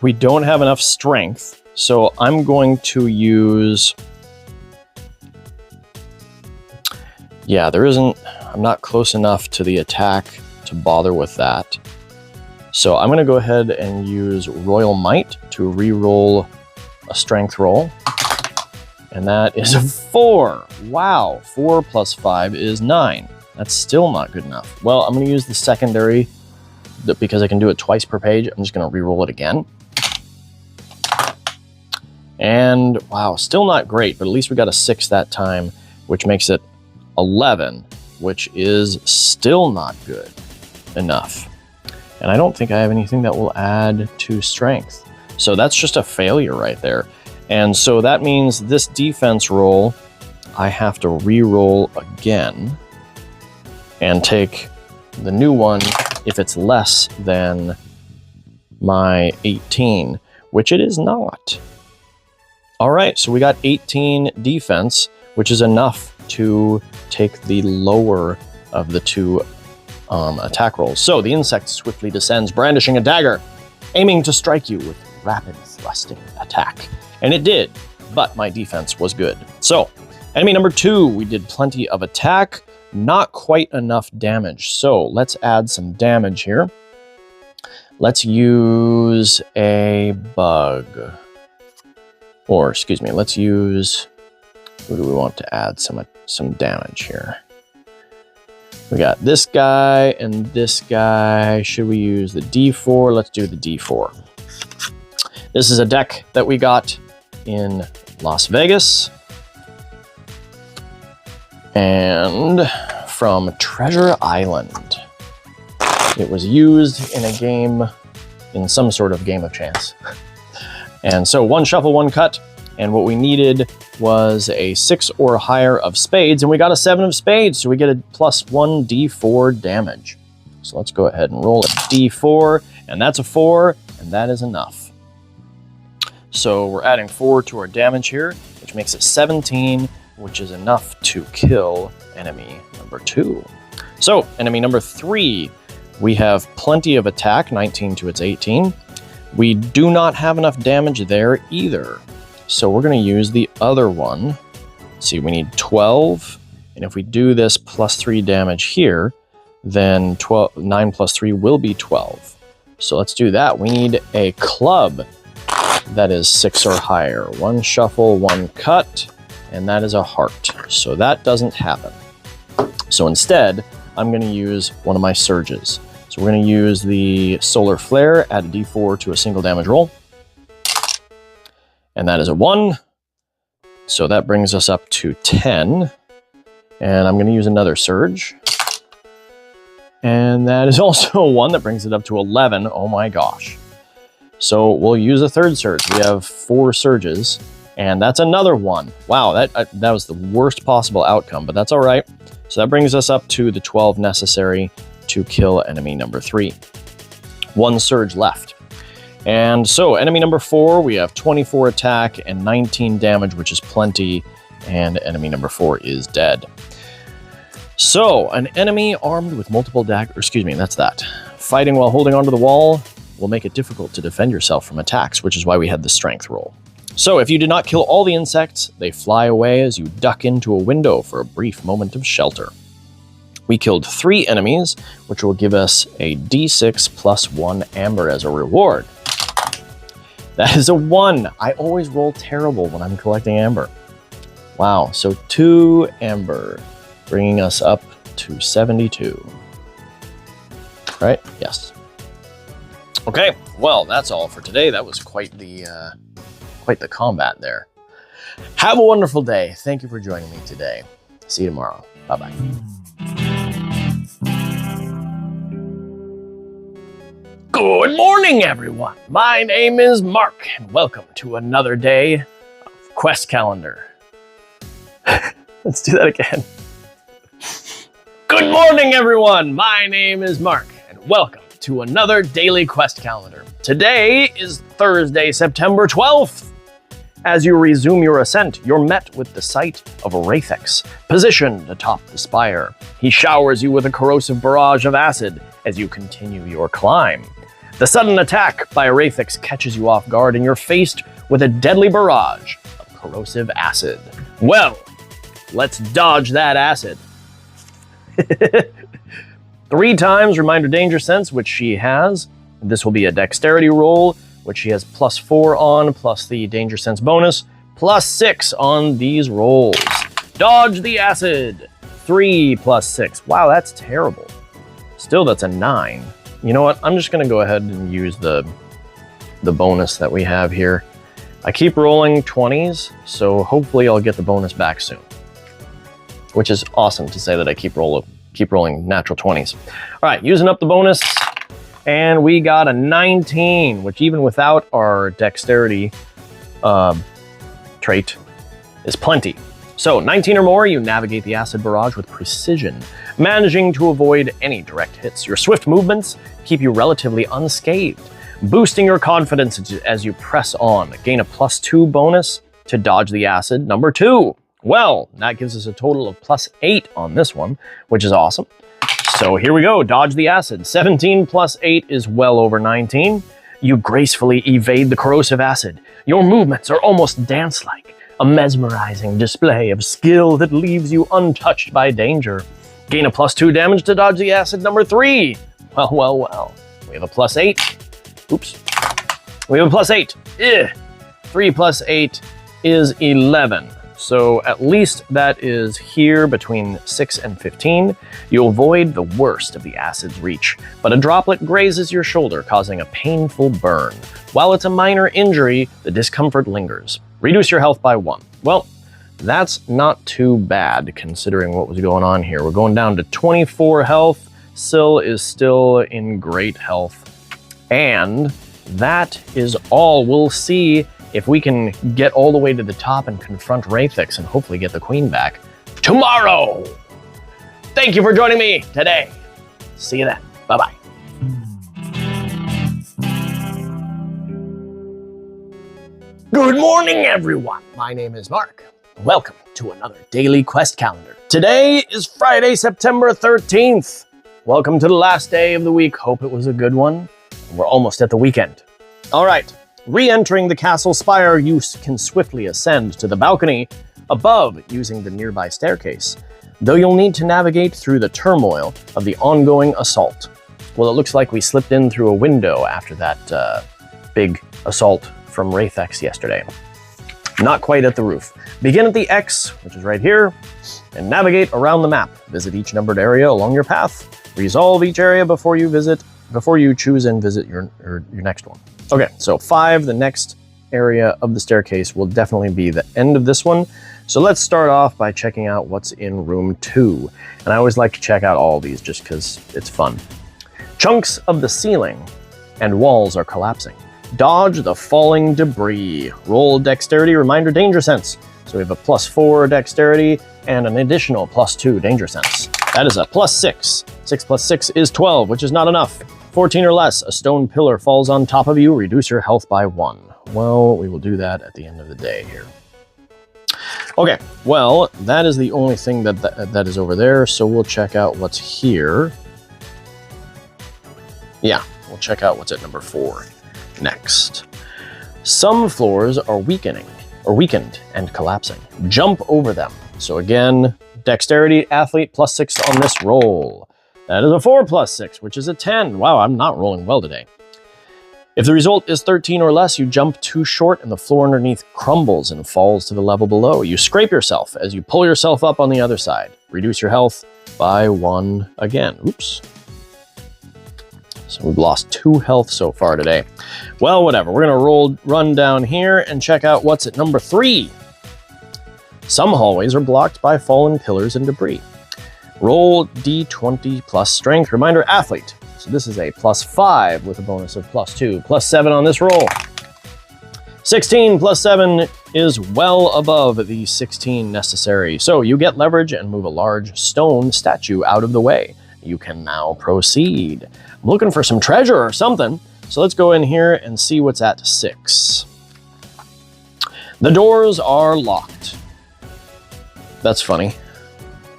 We don't have enough strength, so I'm going to use... Yeah, I'm not close enough to the attack to bother with that. So I'm going to go ahead and use Royal Might to re-roll a strength roll. And that is a 4. Wow, 4 plus 5 is 9. That's still not good enough. Well, I'm going to use the secondary because I can do it twice per page. I'm just going to re-roll it again. And wow, still not great, but at least we got a 6 that time, which makes it 11, which is still not good enough. And I don't think I have anything that will add to strength. So that's just a failure right there. And so that means this defense roll, I have to re-roll again and take the new one if it's less than my 18, which it is not. All right, so we got 18 defense, which is enough to take the lower of the two attack rolls. So the insect swiftly descends, brandishing a dagger, aiming to strike you with rapid thrusting attack. And it did, but my defense was good. So, enemy number 2, we did plenty of attack, not quite enough damage. So let's add some damage here. Let's use a bug. Or, excuse me, let's use... Who do we want to add some damage here? We got this guy and this guy. Should we use the D4? Let's do the D4. This is a deck that we got in Las Vegas. And from Treasure Island. It was used in a game, in some sort of game of chance. And so 1 shuffle, 1 cut. And what we needed was a 6 or higher of spades, and we got a 7 of spades, so we get a +1 D4 damage. So let's go ahead and roll a D4, and that's a 4, and that is enough. So we're adding 4 to our damage here, which makes it 17, which is enough to kill enemy number 2. So enemy number 3, we have plenty of attack, 19 to its 18. We do not have enough damage there either. So we're going to use the other one. Let's see, we need 12. And if we do this +3 damage here, then 9 plus 3 will be 12. So let's do that. We need a club that is 6 or higher. 1 shuffle, 1 cut, and that is a heart. So that doesn't happen. So instead, I'm going to use one of my surges. So we're going to use the Solar Flare, add a D4 to a single damage roll. And that is a 1. So that brings us up to 10. And I'm going to use another surge. And that is also a 1. That brings it up to 11. Oh my gosh. So we'll use a third surge. We have 4 surges. And that's another 1. Wow, that was the worst possible outcome, but that's all right. So that brings us up to the 12 necessary to kill enemy number 3. 1 surge left. And so, enemy number 4, we have 24 attack and 19 damage, which is plenty, and enemy number 4 is dead. So, an enemy armed with multiple daggers, excuse me, that's that. Fighting while holding onto the wall will make it difficult to defend yourself from attacks, which is why we had the strength roll. So, if you did not kill all the insects, they fly away as you duck into a window for a brief moment of shelter. We killed 3 enemies, which will give us a D6 plus 1 amber as a reward. That is a 1. I always roll terrible when I'm collecting amber. Wow, so 2 amber, bringing us up to 72. Right? Yes. Okay, well, that's all for today. That was quite the combat there. Have a wonderful day. Thank you for joining me today. See you tomorrow. Bye-bye. Good morning, everyone. My name is Mark, and welcome to another day of Quest Calendar. Let's do that again. Good morning, everyone! My name is Mark, and welcome to another daily quest calendar. Today is Thursday, September 12th. As you resume your ascent, you're met with the sight of a Wraithix, positioned atop the spire. He showers you with a corrosive barrage of acid as you continue your climb. The sudden attack by a Wraithix catches you off guard, and you're faced with a deadly barrage of corrosive acid. Well, let's dodge that acid. 3 times reminder danger sense, which she has. This will be a dexterity roll, which she has +4 on, plus the danger sense bonus, +6 on these rolls. Dodge the acid. 3 + 6. Wow, that's terrible. Still, that's a 9. You know what? I'm just going to go ahead and use the bonus that we have here. I keep rolling 20s, so hopefully I'll get the bonus back soon. Which is awesome to say that I keep rolling natural 20s. All right, using up the bonus. And we got a 19, which even without our dexterity trait is plenty. So 19 or more, you navigate the acid barrage with precision, managing to avoid any direct hits. Your swift movements keep you relatively unscathed, boosting your confidence as you press on. Gain a +2 bonus to dodge the acid. Number 2. Well, that gives us a total of +8 on this one, which is awesome. So here we go, dodge the acid. 17 + 8 is well over 19. You gracefully evade the corrosive acid. Your movements are almost dance-like, a mesmerizing display of skill that leaves you untouched by danger. Gain a +2 damage to dodge the acid. Number 3. Well. We have a +8. Oops. We have a +8. 3 + 8 is 11. So at least that is here between 6 and 15. You avoid the worst of the acid's reach, but a droplet grazes your shoulder, causing a painful burn. While it's a minor injury, the discomfort lingers. Reduce your health by 1. Well, that's not too bad considering what was going on here. We're going down to 24 health. Syl is still in great health. And that is all. We'll see if we can get all the way to the top and confront Wraithix and hopefully get the queen back tomorrow. Thank you for joining me today. See you then. Bye-bye. Good morning, everyone. My name is Mark. Welcome to another daily quest calendar. Today is Friday, September 13th. Welcome to the last day of the week. Hope it was a good one. We're almost at the weekend. All right. Re-entering the castle spire, you can swiftly ascend to the balcony above using the nearby staircase, though you'll need to navigate through the turmoil of the ongoing assault. Well, it looks like we slipped in through a window after that big assault from Wraithix yesterday. Not quite at the roof. Begin at the X, which is right here, and navigate around the map. Visit each numbered area along your path. Resolve each area before you choose and visit your next one. Okay, so 5, the next area of the staircase will definitely be the end of this one. So let's start off by checking out what's in room 2. And I always like to check out all these just because it's fun. Chunks of the ceiling and walls are collapsing. Dodge the falling debris. Roll dexterity, reminder danger sense. So we have a +4 dexterity and an additional +2 danger sense. That is a +6. 6 + 6 is 12, which is not enough. 14 or less, a stone pillar falls on top of you, reduce your health by 1. Well, we will do that at the end of the day here. Okay, well, that is the only thing that is over there, so we'll check out what's here. Yeah, we'll check out what's at number 4 next. Some floors are weakened and collapsing. Jump over them. So again, dexterity, athlete, +6 on this roll. That is a 4 + 6, which is a 10. Wow, I'm not rolling well today. If the result is 13 or less, you jump too short and the floor underneath crumbles and falls to the level below. You scrape yourself as you pull yourself up on the other side. Reduce your health by 1 again. Oops. So we've lost 2 health so far today. Well, whatever. We're going to run down here and check out what's at number 3. Some hallways are blocked by fallen pillars and debris. Roll d20 plus strength. Reminder, athlete. So this is a +5 with a bonus of +2. +7 on this roll. 16 plus 7 is well above the 16 necessary. So you get leverage and move a large stone statue out of the way. You can now proceed. I'm looking for some treasure or something. So let's go in here and see what's at 6. The doors are locked. That's funny.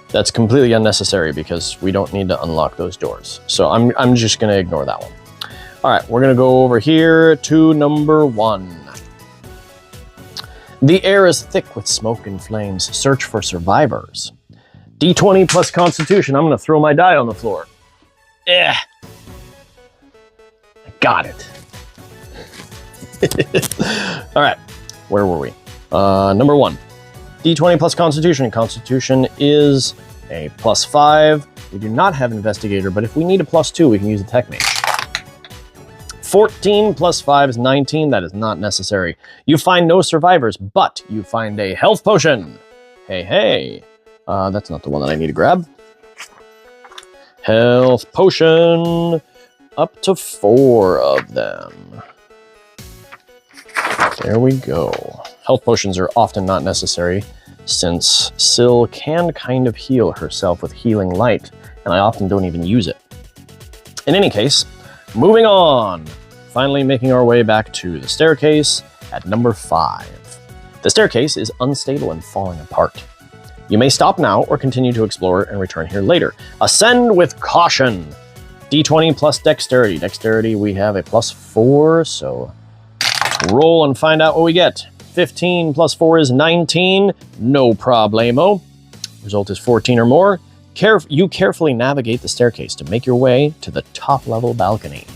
That's completely unnecessary because we don't need to unlock those doors. So I'm just going to ignore that one. All right, we're going to go over here to number 1. The air is thick with smoke and flames. Search for survivors. D20 plus Constitution. I'm going to throw my die on the floor. I got it. All right, where were we? Number 1. D20 plus Constitution. Constitution is a +5. We do not have Investigator, but if we need a +2, we can use a Tech Mage. 14 plus 5 is 19. That is not necessary. You find no survivors, but you find a health potion. Hey. That's not the one that I need to grab. Health potion. Up to 4 of them. There we go. Health potions are often not necessary, since Syl can kind of heal herself with healing light, and I often don't even use it. In any case, moving on. Finally making our way back to the staircase at number 5. The staircase is unstable and falling apart. You may stop now or continue to explore and return here later. Ascend with caution. D20 plus dexterity. Dexterity, we have a +4, so roll and find out what we get. 15 plus 4 is 19. No problemo. Result is 14 or more. You carefully navigate the staircase to make your way to the top level balcony.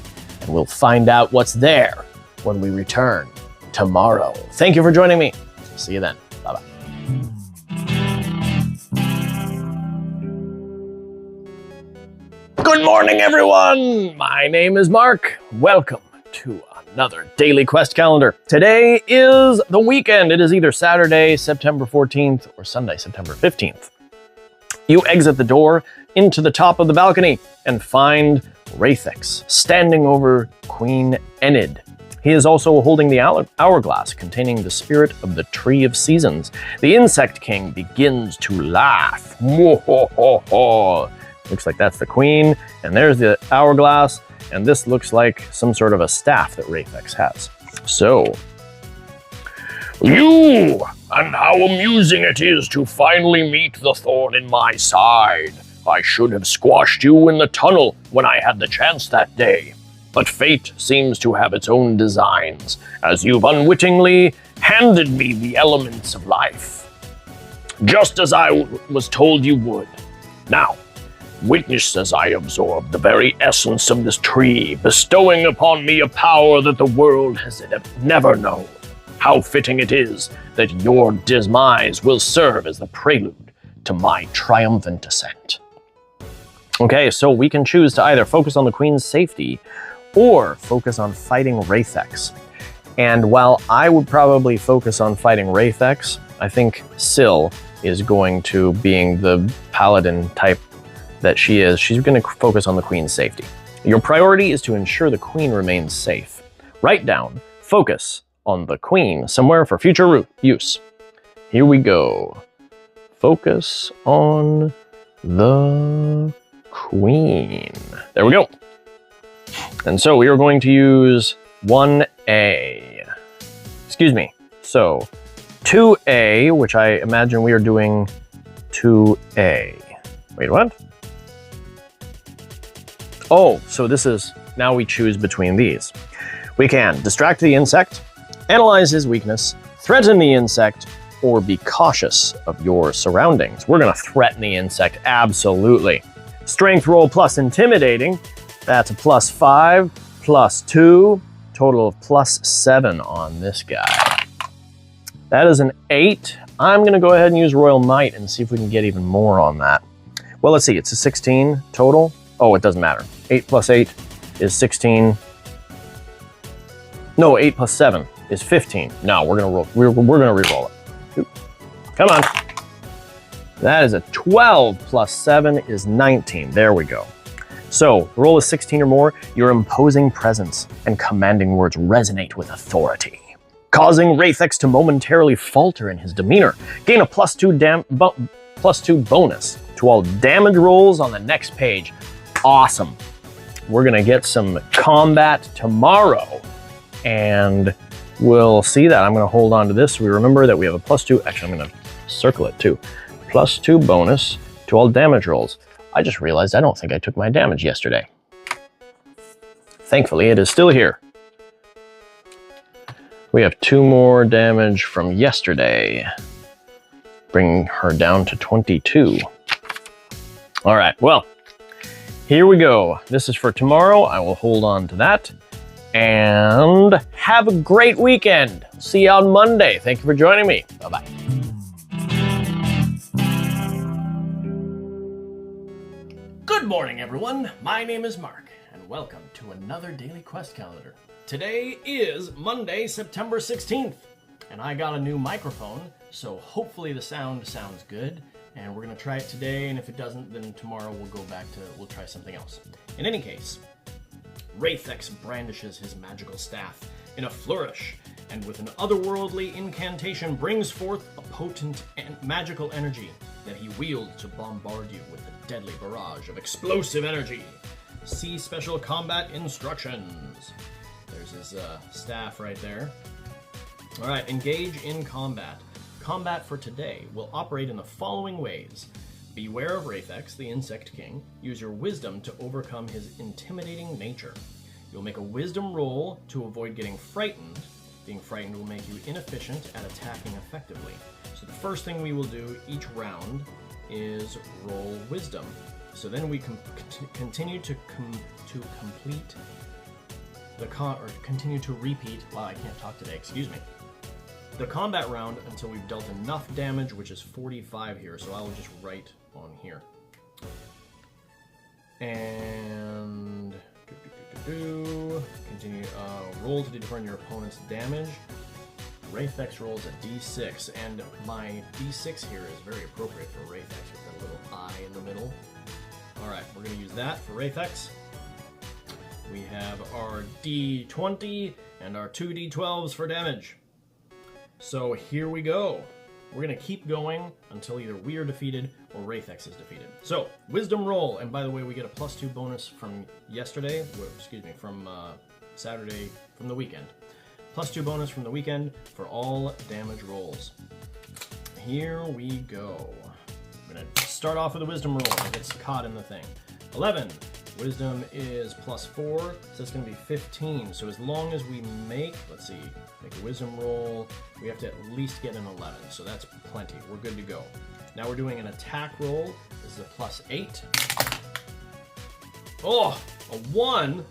And we'll find out what's there when we return tomorrow. Thank you for joining me. See you then. Bye-bye. Good morning, everyone. My name is Mark. Welcome to another daily quest calendar. Today is the weekend. It is either Saturday, September 14th, or Sunday, September 15th. You exit the door into the top of the balcony and find Raythex standing over Queen Enid. He is also holding the hourglass containing the spirit of the Tree of Seasons. The Insect King begins to laugh. Looks like that's the Queen, and there's the hourglass, and this looks like some sort of a staff that Raythex has. So, you, and how amusing it is to finally meet the thorn in my side. I should have squashed you in the tunnel when I had the chance that day. But fate seems to have its own designs, as you've unwittingly handed me the elements of life. Just as I was told you would. Now, witness as I absorb the very essence of this tree, bestowing upon me a power that the world has never known. How fitting it is that your demise will serve as the prelude to my triumphant ascent. Okay, so we can choose to either focus on the Queen's safety or focus on fighting Raythex. And while I would probably focus on fighting Raythex, I think Syl is going to, being the paladin type that she is, she's going to focus on the Queen's safety. Your priority is to ensure the Queen remains safe. Write down, focus on the Queen somewhere for future use. Here we go. Focus on the Queen. There we go. And so we are going to use 1A. Excuse me. So 2A, which I imagine we are doing 2A. Wait, what? Oh, so this is, now we choose between these. We can distract the insect, analyze his weakness, threaten the insect, or be cautious of your surroundings. We're gonna threaten the insect, absolutely. Strength roll plus intimidating, that's a +5, +2, total of +7 on this guy. That is an 8. I'm gonna go ahead and use Royal Might and see if we can get even more on that. Well, let's see, it's a 16 total. Oh, it doesn't matter. 8 plus 8 is 16. No, 8 plus 7 is 15. No, we're gonna roll. We're gonna re-roll it. Oop. Come on. That is a 12 plus 7 is 19. There we go. So, the roll is 16 or more. Your imposing presence and commanding words resonate with authority. causing Wraithix to momentarily falter in his demeanor. Gain a +2 bonus to all damage rolls on the next page. Awesome. We're gonna get some combat tomorrow, and we'll see that. I'm gonna hold on to this. We remember that we have a +2. Actually, I'm gonna circle it too. +2 bonus to all damage rolls. I just realized I don't think I took my damage yesterday. Thankfully, it is still here. We have 2 more damage from yesterday. Bring her down to 22. All right, well, here we go. This is for tomorrow. I will hold on to that. And have a great weekend. See you on Monday. Thank you for joining me. Bye-bye. Good morning, everyone. My name is Mark, and welcome to another Daily Quest Calendar. Today is Monday, September 16th, and I got a new microphone, so hopefully the sound sounds good, and we're going to try it today, and if it doesn't, then tomorrow we'll try something else. In any case, Wraithix brandishes his magical staff in a flourish, and with an otherworldly incantation brings forth a potent and magical energy that he wields to bombard you with a deadly barrage of explosive energy. See special combat instructions. There's his staff right there. All right, engage in combat. Combat for today will operate in the following ways. Beware of Wraithix, the Insect King. Use your wisdom to overcome his intimidating nature. You'll make a wisdom roll to avoid getting frightened. Being frightened will make you inefficient at attacking effectively. So the first thing we will do each round is roll wisdom. So then we continue to complete the continue to repeat. Wow, I can't talk today. Excuse me. The combat round until we've dealt enough damage, which is 45 here. So I will just write on here. And continue. Roll to determine your opponent's damage. Wraithix rolls a d6, and my d6 here is very appropriate for Wraithix with that little eye in the middle. Alright, we're going to use that for Wraithix. We have our d20 and our 2 d12s for damage. So here we go. We're going to keep going until either we are defeated or Wraithix is defeated. So, wisdom roll, and by the way, we get a +2 bonus from yesterday, from Saturday, from the weekend. +2 bonus from the weekend for all damage rolls. Here we go. I'm going to start off with a wisdom roll. It gets caught in the thing. 11. Wisdom is +4, so it's going to be 15. So as long as we make a wisdom roll, we have to at least get an 11. So that's plenty. We're good to go. Now we're doing an attack roll. This is a +8. Oh, a 1.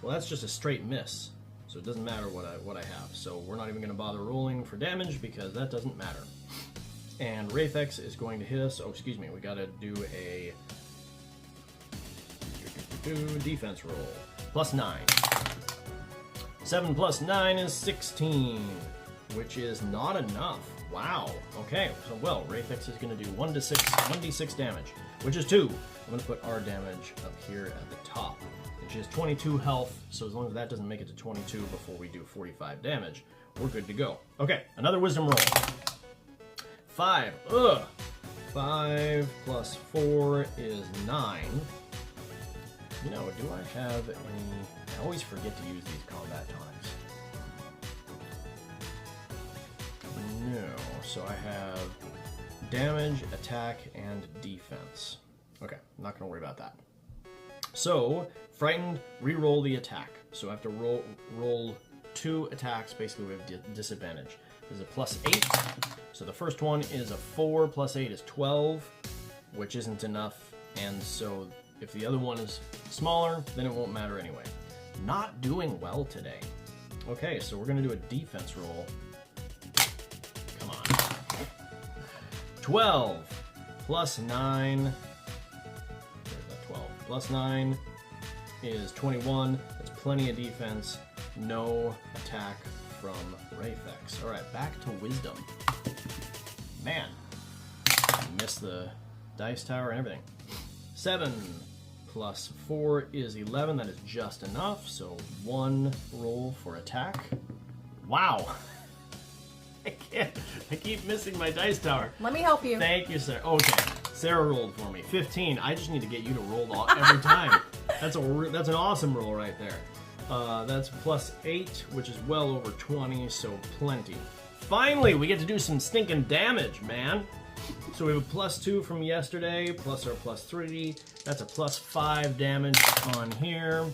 Well, that's just a straight miss. So it doesn't matter what I have. So we're not even going to bother rolling for damage because that doesn't matter. And Wraithix is going to hit us. Oh, excuse me. We got to do a defense roll. +9. 7 + 9 is 16, which is not enough. Wow. Okay. So Wraithix is going to do 1d6 damage, which is 2. I'm going to put our damage up here at the top, which is 22 health. So as long as that doesn't make it to 22 before we do 45 damage, we're good to go. Okay. Another wisdom roll. 5. Ugh. 5 + 4 is 9. You know, do I have any... I always forget to use these combat tonics. No. So I have damage, attack, and defense. Okay, I'm not going to worry about that. So, frightened, re-roll the attack. So I have to roll 2 attacks. Basically, we have disadvantage. This is a +8. So the first one is a 4 + 8 is 12, which isn't enough. And so if the other one is smaller, then it won't matter anyway. Not doing well today. Okay, so we're going to do a defense roll. Come on. 12 + 9. There's that 12. + 9 is 21. That's plenty of defense. No attack from Wraithix. Alright, back to wisdom. Man, I missed the dice tower and everything. 7 + 4 is 11. That is just enough. So 1 roll for attack. Wow. I keep missing my dice tower. Let me help you. Thank you, sir. Okay, Sarah rolled for me. 15. I just need to get you to roll every time. That's an awesome roll right there. That's +8, which is well over 20, so plenty. Finally, we get to do some stinking damage, man. So we have a +2 from yesterday, plus our +3. That's a +5 damage on here.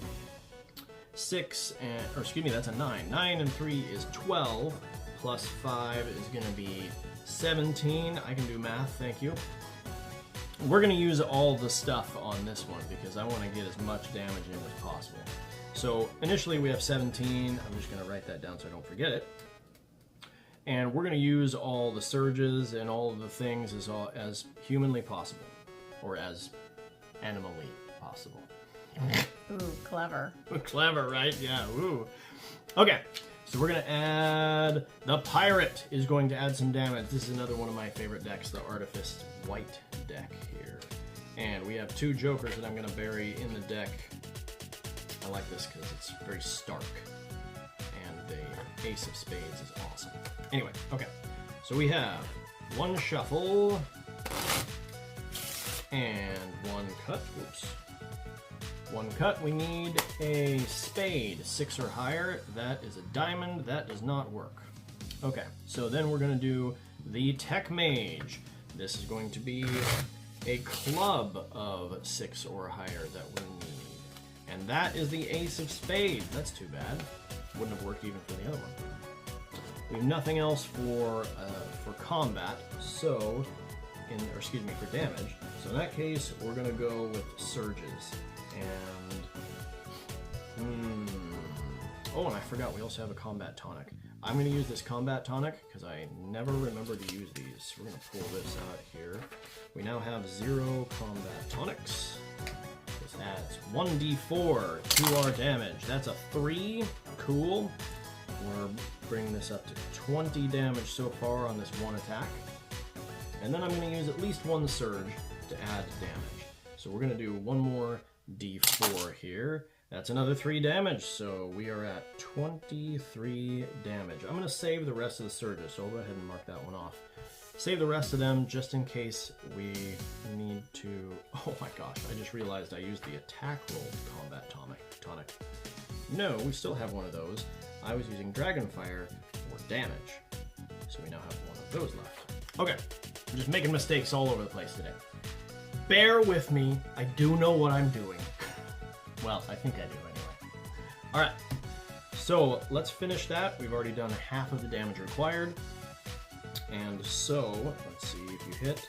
6 and, or excuse me, that's a 9. 9 and 3 is 12. +5 is going to be 17. I can do math, thank you. We're going to use all the stuff on this one because I want to get as much damage in as possible. So initially we have 17. I'm just going to write that down so I don't forget it. And we're going to use all the surges and all of the things as humanly possible, or as animally possible. Ooh, clever. Clever, right? Yeah, ooh. Okay. So we're going to add, the Pirate is going to add some damage. This is another one of my favorite decks, the Artifice White deck here. And we have 2 Jokers that I'm going to bury in the deck. I like this because it's very stark. And the Ace of Spades is awesome. Anyway, okay. So we have 1 Shuffle and 1 Cut. Whoops. 1 cut, we need a spade, 6 or higher. That is a diamond, that does not work. Okay, so then we're gonna do the Tech Mage. This is going to be a club of 6 or higher that we need. And that is the Ace of Spades. That's too bad. Wouldn't have worked even for the other one. We have nothing else for combat, so, for damage. So in that case, we're gonna go with Surges. And oh, and I forgot we also have a combat tonic. I'm going to use this combat tonic because I never remember to use these. We're going to pull this out here. We now have 0 combat tonics. This adds 1d4 to our damage. That's a 3. Cool. We're bringing this up to 20 damage so far on this one attack. And then I'm going to use at least 1 surge to add damage. So we're going to do 1 more d4 here. That's another 3 damage, so we are at 23 damage. I'm going to save the rest of the surges, so I'll go ahead and mark that one off. Save the rest of them just in case we need to... Oh my gosh, I just realized I used the attack roll combat tonic. No, we still have one of those. I was using Dragonfire for damage, so we now have one of those left. Okay, I'm just making mistakes all over the place today. Bear with me, I do know what I'm doing. Well, I think I do anyway. Alright, so let's finish that. We've already done half of the damage required. And so, let's see if you hit.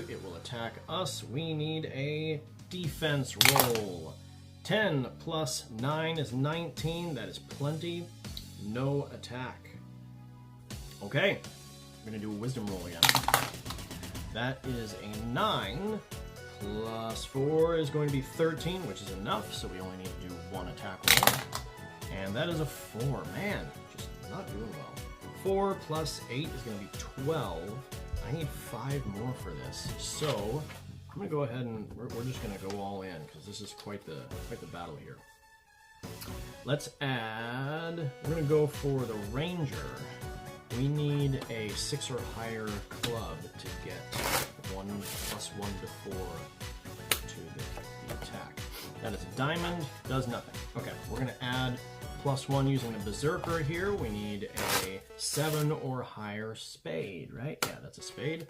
It will attack us. We need a defense roll. 10 plus 9 is 19. That is plenty. No attack. Okay, we're going to do a wisdom roll again. That is a 9, plus 4 is going to be 13, which is enough, so we only need to do 1 attack roll. And that is a 4. Man, just not doing well. 4 plus 8 is going to be 12. I need 5 more for this. So, I'm going to go ahead and, we're just going to go all in, because this is quite the battle here. Let's add, we're going to go for the Ranger. We need a 6 or higher club to get 1 plus 1 to 4 to the attack. That is a diamond, does nothing. Okay, we're going to add +1 using the Berserker here. We need a 7 or higher spade, right? Yeah, that's a spade.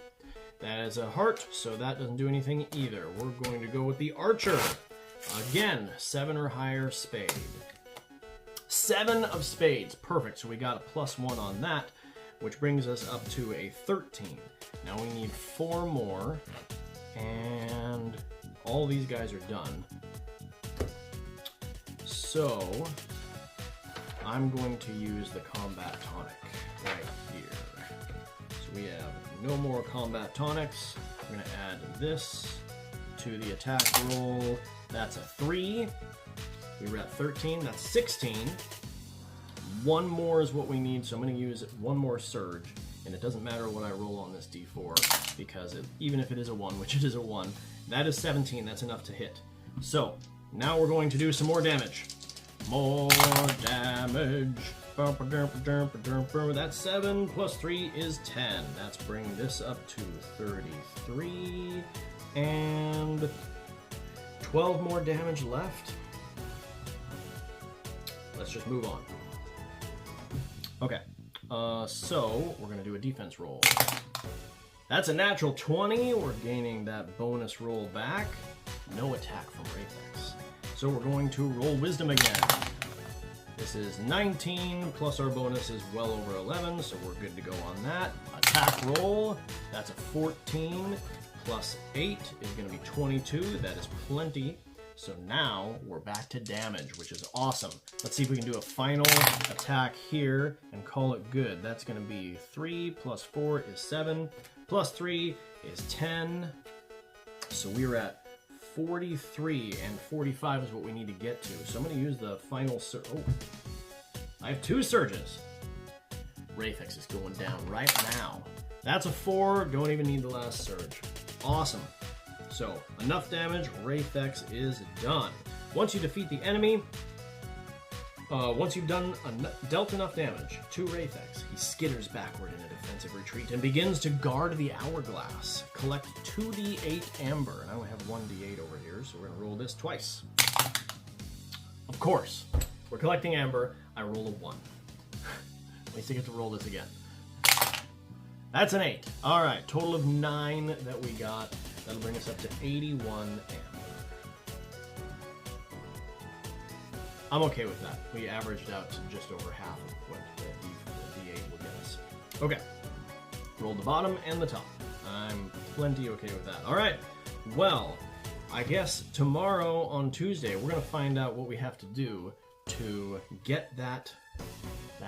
That is a heart, so that doesn't do anything either. We're going to go with the Archer. Again, 7 or higher spade. 7 of spades, perfect. So we got a +1 on that, which brings us up to a 13. Now we need 4 more, and all these guys are done. So, I'm going to use the combat tonic right here. So we have no more combat tonics. I'm going to add this to the attack roll. That's a 3. We were at 13, that's 16. 1 more is what we need, so I'm going to use 1 more surge, and it doesn't matter what I roll on this d4, because even if it is a 1, which it is a 1, that is 17, that's enough to hit. So, now we're going to do some more damage. More damage. That's 7 plus 3 is 10. That's bringing this up to 33. And 12 more damage left. Let's just move on. Okay, so we're gonna do a defense roll. That's a natural 20. We're gaining that bonus roll back. No attack from Rayfix. So we're going to roll wisdom again. This is 19, plus our bonus is well over 11, so we're good to go on that. Attack roll, that's a 14, plus 8 is going to be 22. That is plenty. So now we're back to damage, which is awesome. Let's see if we can do a final attack here and call it good. That's going to be 3 plus 4 is 7, plus 3 is 10. So we're at 43, and 45 is what we need to get to. So I'm going to use the final surge. Oh, I have 2 surges. Rayfix is going down right now. That's a 4. Don't even need the last surge. Awesome. So enough damage. Rayfix is done. Once you defeat the enemy, once you've dealt enough damage to Rayfix, he skitters backward in a defensive retreat and begins to guard the hourglass. Collect 2d8 amber, and I only have 1d8 over here, so we're gonna roll this twice. Of course, we're collecting amber. I roll a 1. At least I get to roll this again. That's an 8. All right, total of 9 that we got. That'll bring us up to 81 amber. I'm okay with that. We averaged out to just over half of what the D8 will get us. Okay. Rolled the bottom and the top. I'm plenty okay with that. All right. Well, I guess tomorrow on Tuesday, we're going to find out what we have to do to get that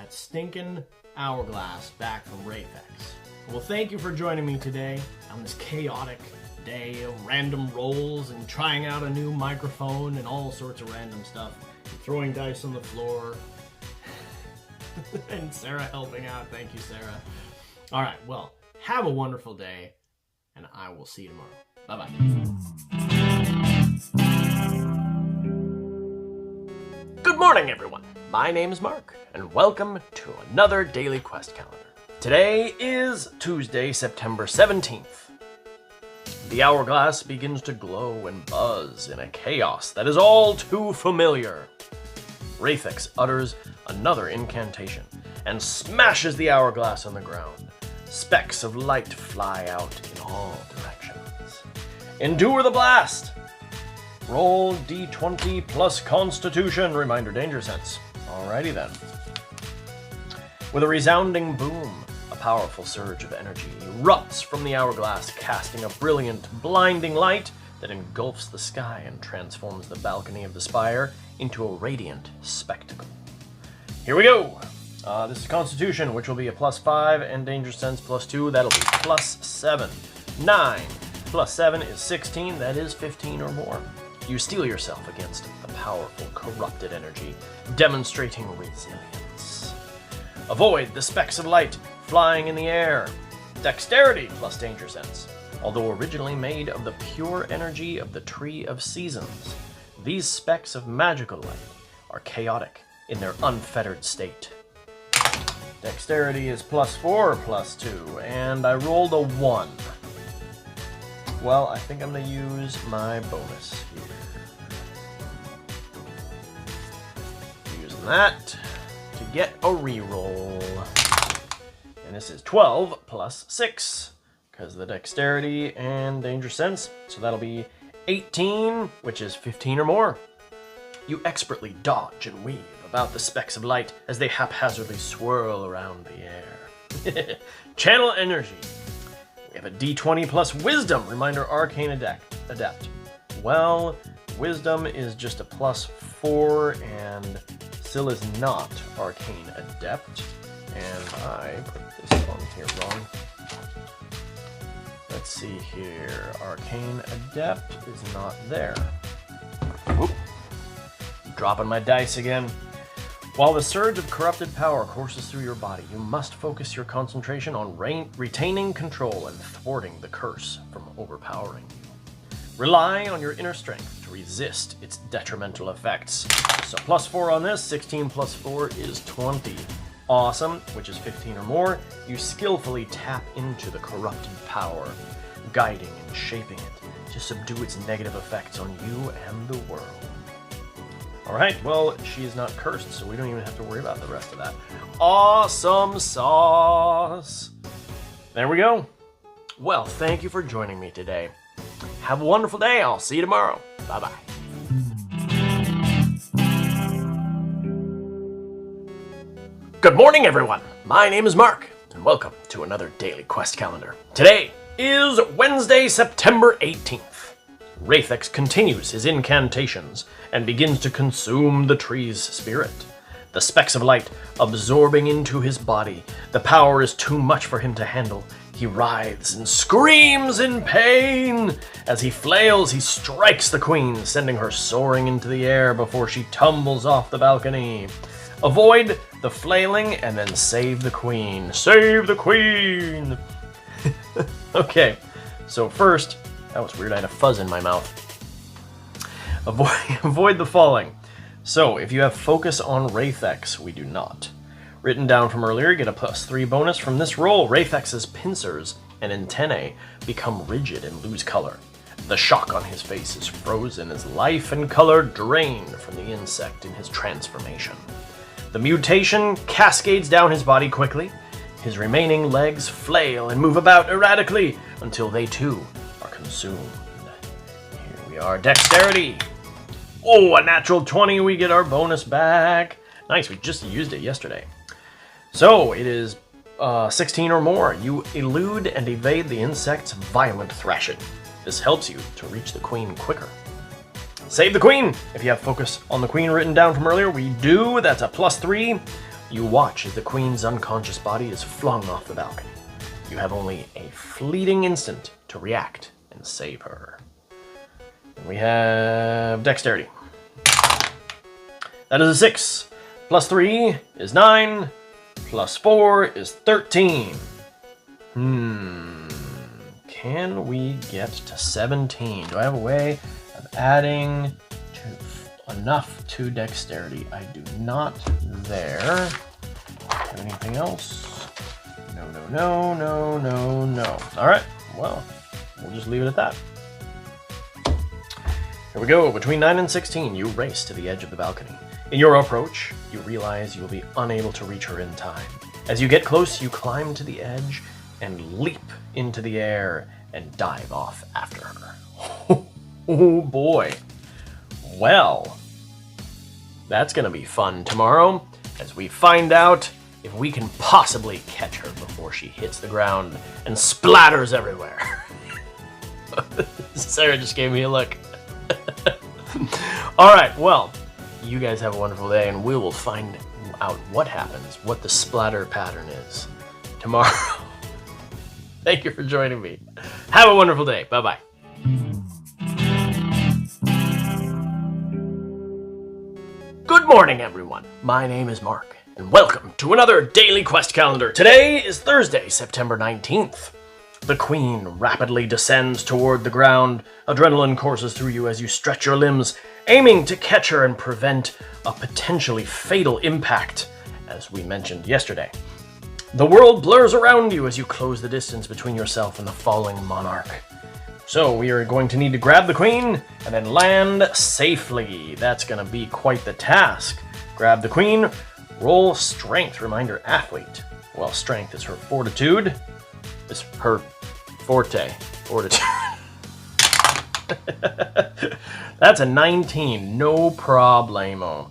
stinking hourglass back from Rayfix. Well, thank you for joining me today on this chaotic day of random rolls and trying out a new microphone and all sorts of random stuff. Throwing dice on the floor. And Sarah helping out. Thank you, Sarah. All right, well, have a wonderful day, and I will see you tomorrow. Bye-bye. Good morning, everyone. My name is Mark, and welcome to another Daily Quest Calendar. Today is Tuesday, September 17th. The hourglass begins to glow and buzz in a chaos that is all too familiar. Rayfix utters another incantation and smashes the hourglass on the ground. Specks of light fly out in all directions. Endure the blast! Roll d20 plus Constitution. Reminder, danger sense. Alrighty then. With a resounding boom, a powerful surge of energy erupts from the hourglass, casting a brilliant, blinding light that engulfs the sky and transforms the balcony of the spire into a radiant spectacle. Here we go! This is Constitution, which will be a +5, and Danger Sense +2, that'll be +7. 9 plus 7 is 16, that is 15 or more. You steel yourself against the powerful, corrupted energy, demonstrating resilience. Avoid the specks of light flying in the air. Dexterity plus Danger Sense. Although originally made of the pure energy of the Tree of Seasons, these specks of magical light are chaotic in their unfettered state. Dexterity is +4, +2, and I rolled a 1. Well, I think I'm going to use my bonus here. Using that to get a reroll. And this is 12 plus 6, because of the dexterity and danger sense. So that'll be 18, which is 15 or more. You expertly dodge and weave about the specks of light as they haphazardly swirl around the air. Channel energy. We have a d20 plus wisdom. Reminder, arcane adept. Well, wisdom is just a +4, and Syl is not arcane adept. And I put this on here wrong. Let's see here. Arcane adept is not there. Whoop. Dropping my dice again. While the surge of corrupted power courses through your body, you must focus your concentration on retaining control and thwarting the curse from overpowering you. Rely on your inner strength to resist its detrimental effects. So +4 on this, 16 plus 4 is 20. Awesome, which is 15 or more. You skillfully tap into the corrupted power, guiding and shaping it to subdue its negative effects on you and the world. Alright, well, she is not cursed, so we don't even have to worry about the rest of that. Awesome sauce! There we go. Well, thank you for joining me today. Have a wonderful day. I'll see you tomorrow. Bye-bye. Good morning, everyone. My name is Mark, and welcome to another Daily Quest Calendar. Today is Wednesday, September 18th. Wrathex continues his incantations and begins to consume the tree's spirit. The specks of light absorbing into his body. The power is too much for him to handle. He writhes and screams in pain. As he flails, he strikes the queen, sending her soaring into the air before she tumbles off the balcony. Avoid the flailing and then save the queen. Save the queen! Okay, so first, that was weird, I had a fuzz in my mouth. Avoid the falling. So, if you have focus on Wrathex, we do not. Written down from earlier, get a +3 bonus from this roll. Wrathex's pincers and antennae become rigid and lose color. The shock on his face is frozen as life and color drain from the insect in his transformation. The mutation cascades down his body quickly. His remaining legs flail and move about erratically until they too are consumed. Here we are, dexterity. Oh, a natural 20, we get our bonus back. Nice, we just used it yesterday. So, it is 16 or more. You elude and evade the insect's violent thrashing. This helps you to reach the queen quicker. Save the queen! If you have focus on the queen written down from earlier, we do. That's a +3. You watch as the queen's unconscious body is flung off the balcony. You have only a fleeting instant to react and save her. And we have dexterity. That is a 6. +3 is 9. +4 is 13. Can we get to 17? Do I have a way of adding enough to dexterity? I do not there. Have anything else? No. Alright, well, we'll just leave it at that. Here we go. Between 9 and 16, you race to the edge of the balcony. In your approach, you realize you will be unable to reach her in time. As you get close, you climb to the edge and leap into the air and dive off after her. Oh boy. Well, that's going to be fun tomorrow as we find out if we can possibly catch her before she hits the ground and splatters everywhere. Sarah just gave me a look. All right, well, you guys have a wonderful day, and we will find out what happens, what the splatter pattern is tomorrow. Thank you for joining me. Have a wonderful day. Bye-bye. Good morning, everyone. My name is Mark, and welcome to another Daily Quest Calendar. Today is Thursday, September 19th. The queen rapidly descends toward the ground. Adrenaline courses through you as you stretch your limbs, aiming to catch her and prevent a potentially fatal impact, as we mentioned yesterday. The world blurs around you as you close the distance between yourself and the falling monarch. So we are going to need to grab the queen and then land safely. That's going to be quite the task. Grab the queen, roll strength. Reminder, athlete. Well, strength is her fortitude. Is her forte. Fortitude. That's a 19. No problemo.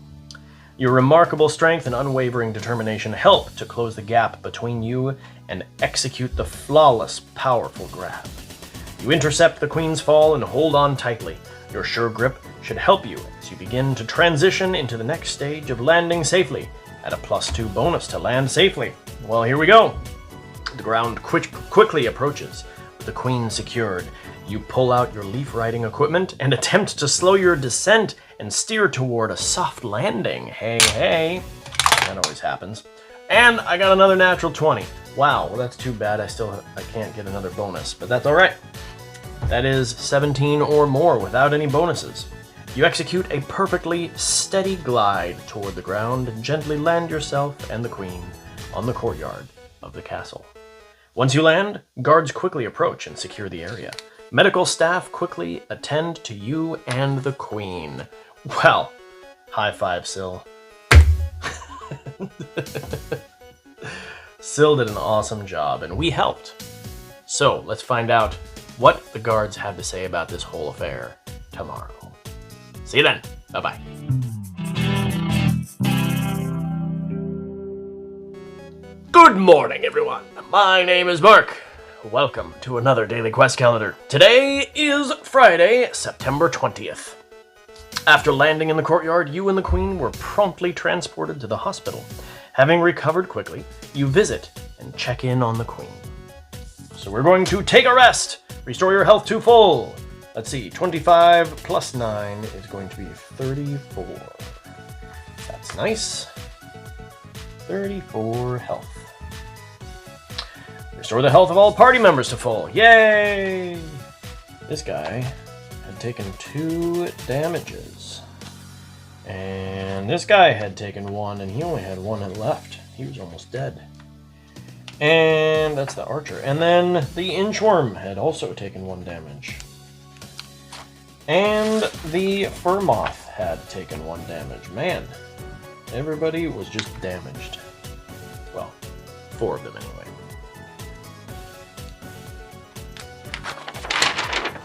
Your remarkable strength and unwavering determination help to close the gap between you and execute the flawless, powerful grab. You intercept the queen's fall and hold on tightly. Your sure grip should help you as you begin to transition into the next stage of landing safely at a +2 bonus to land safely. Well, here we go. The ground quickly approaches. With the queen secured, you pull out your leaf riding equipment and attempt to slow your descent and steer toward a soft landing. Hey. That always happens. And I got another natural 20. Wow, well that's too bad. I can't get another bonus, but that's all right. That is 17 or more without any bonuses. You execute a perfectly steady glide toward the ground and gently land yourself and the queen on the courtyard of the castle. Once you land, guards quickly approach and secure the area. Medical staff quickly attend to you and the queen. Well, high five, Syl. Syl did an awesome job, and we helped. So, let's find out what the guards have to say about this whole affair tomorrow. See you then. Bye-bye. Good morning, everyone. My name is Mark. Welcome to another Daily Quest Calendar. Today is Friday, September 20th. After landing in the courtyard, you and the queen were promptly transported to the hospital. Having recovered quickly, you visit and check in on the queen. So we're going to take a rest. Restore your health to full. Let's see, 25 plus 9 is going to be 34. That's nice. 34 health. Restore the health of all party members to full. Yay! This guy had taken 2 damages. And this guy had taken 1, and he only had 1 left. He was almost dead. And that's the archer. And then the inchworm had also taken 1 damage. And the fur moth had taken 1 damage. Man, everybody was just damaged. Well, 4 of them anyway.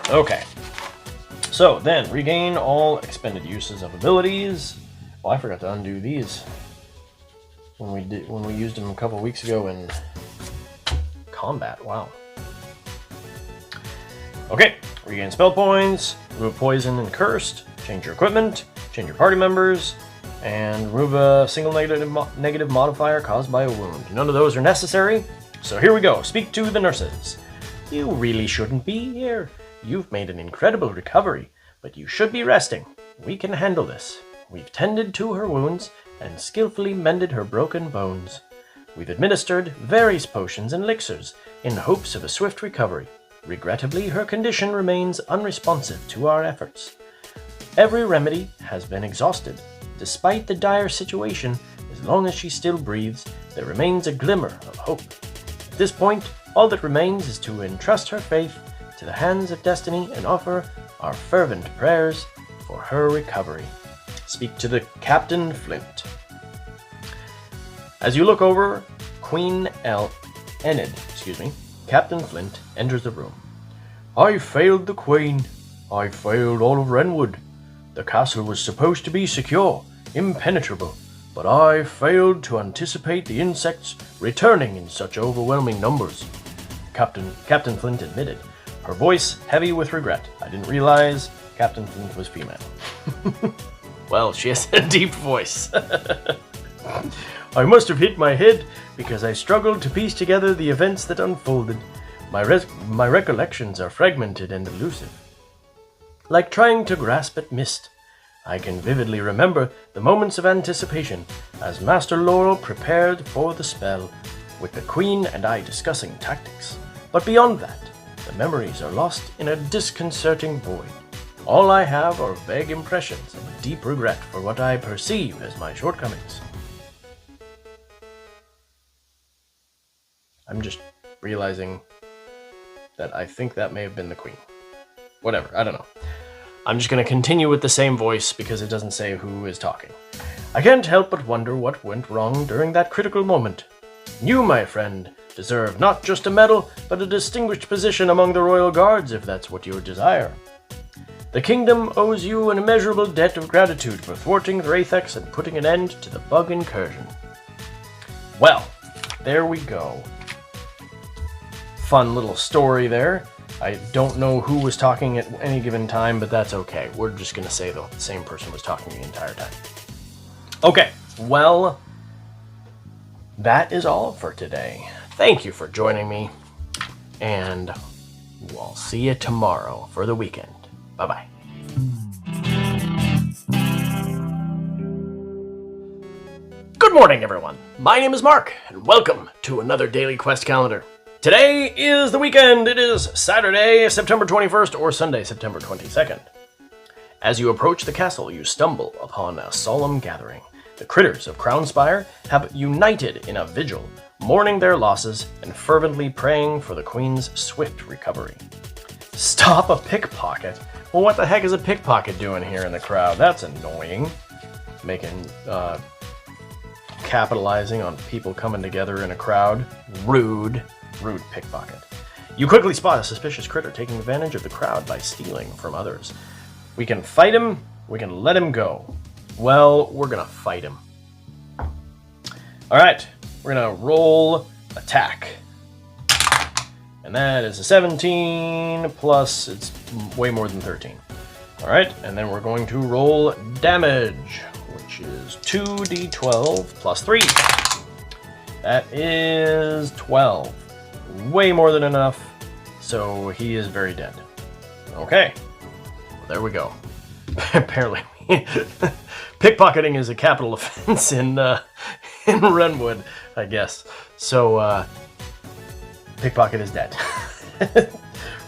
Okay. So then, regain all expended uses of abilities. Well, I forgot to undo these when we used them a couple weeks ago in combat. Wow. Okay, regain spell points, remove poison and cursed, change your equipment, change your party members, and remove a single negative modifier caused by a wound. None of those are necessary, so here we go. Speak to the nurses. You really shouldn't be here. You've made an incredible recovery, but you should be resting. We can handle this. We've tended to her wounds and skillfully mended her broken bones. We've administered various potions and elixirs in hopes of a swift recovery. Regrettably, her condition remains unresponsive to our efforts. Every remedy has been exhausted. Despite the dire situation, as long as she still breathes, there remains a glimmer of hope. At this point, all that remains is to entrust her faith to the hands of destiny and offer our fervent prayers for her recovery. Speak to the Captain Flint. As you look over, Captain Flint enters the room. I failed the Queen. I failed all of Renwood. The castle was supposed to be secure, impenetrable, but I failed to anticipate the insects returning in such overwhelming numbers. Captain Flint admitted, her voice heavy with regret. I didn't realize Captain Flint was female. Well, she has a deep voice. I must have hit my head because I struggled to piece together the events that unfolded. My recollections are fragmented and elusive. Like trying to grasp at mist, I can vividly remember the moments of anticipation as Master Laurel prepared for the spell, with the Queen and I discussing tactics. But beyond that, the memories are lost in a disconcerting void. All I have are vague impressions and deep regret for what I perceive as my shortcomings. I'm just realizing that I think that may have been the Queen. Whatever, I don't know. I'm just going to continue with the same voice because it doesn't say who is talking. I can't help but wonder what went wrong during that critical moment. You, my friend, deserve not just a medal, but a distinguished position among the royal guards, if that's what you desire. The kingdom owes you an immeasurable debt of gratitude for thwarting the Wraithx and putting an end to the bug incursion. Well, there we go. Fun little story there. I don't know who was talking at any given time, but that's okay. We're just going to say the same person was talking the entire time. Okay, well, that is all for today. Thank you for joining me, and we'll see you tomorrow for the weekend. Bye-bye. Good morning, everyone. My name is Mark, and welcome to another Daily Quest Calendar. Today is the weekend. It is Saturday, September 21st, or Sunday, September 22nd. As you approach the castle, you stumble upon a solemn gathering. The critters of Crownspire have united in a vigil, mourning their losses and fervently praying for the Queen's swift recovery. Stop a pickpocket? Well, what the heck is a pickpocket doing here in the crowd? That's annoying. Capitalizing on people coming together in a crowd. Rude pickpocket. You quickly spot a suspicious critter taking advantage of the crowd by stealing from others. We can fight him, we can let him go. Well, we're gonna fight him. Alright, we're gonna roll attack. And that is a 17 plus, it's way more than 13. Alright, and then we're going to roll damage, which is 2d12 plus 3. That is 12. Way more than enough, so he is very dead. Okay, well, there we go. Apparently, pickpocketing is a capital offense in Renwood, I guess. So, pickpocket is dead.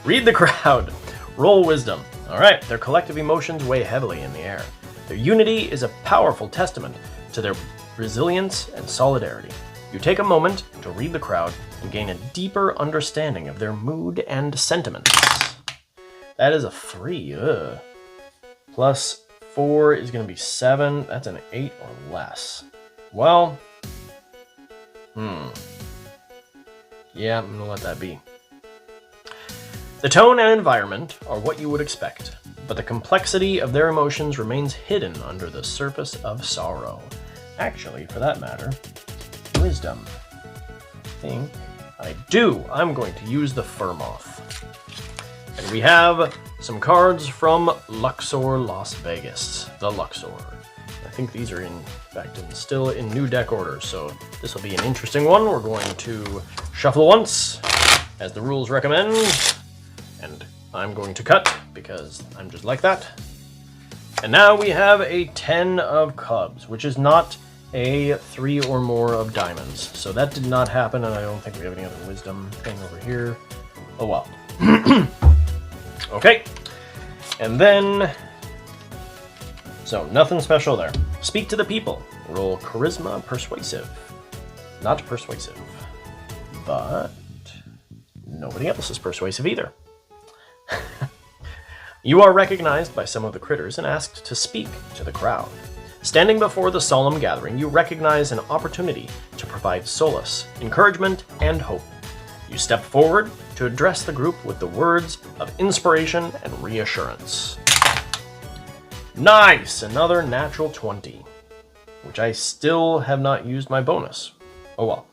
Read the crowd. Roll wisdom. All right, their collective emotions weigh heavily in the air. Their unity is a powerful testament to their resilience and solidarity. You take a moment to read the crowd and gain a deeper understanding of their mood and sentiments. That is a 3. Ugh. Plus 4 is going to be 7. That's an 8 or less. Well, yeah, I'm going to let that be. The tone and environment are what you would expect, but the complexity of their emotions remains hidden under the surface of sorrow. Actually, for that matter, wisdom. I think I do. I'm going to use the Furmoth. And we have some cards from Luxor, Las Vegas. The Luxor. I think these are still in new deck order, so this will be an interesting one. We're going to shuffle once, as the rules recommend, and I'm going to cut, because I'm just like that. And now we have a 10 of clubs, which is not a 3 or more of diamonds. So that did not happen, and I don't think we have any other wisdom thing over here. Oh well. Okay. And then, so nothing special there. Speak to the people. Roll charisma persuasive. Not persuasive. But nobody else is persuasive either. You are recognized by some of the critters and asked to speak to the crowd. Standing before the solemn gathering, you recognize an opportunity to provide solace, encouragement, and hope. You step forward to address the group with the words of inspiration and reassurance. Nice! Another natural 20, which I still have not used my bonus. Oh well.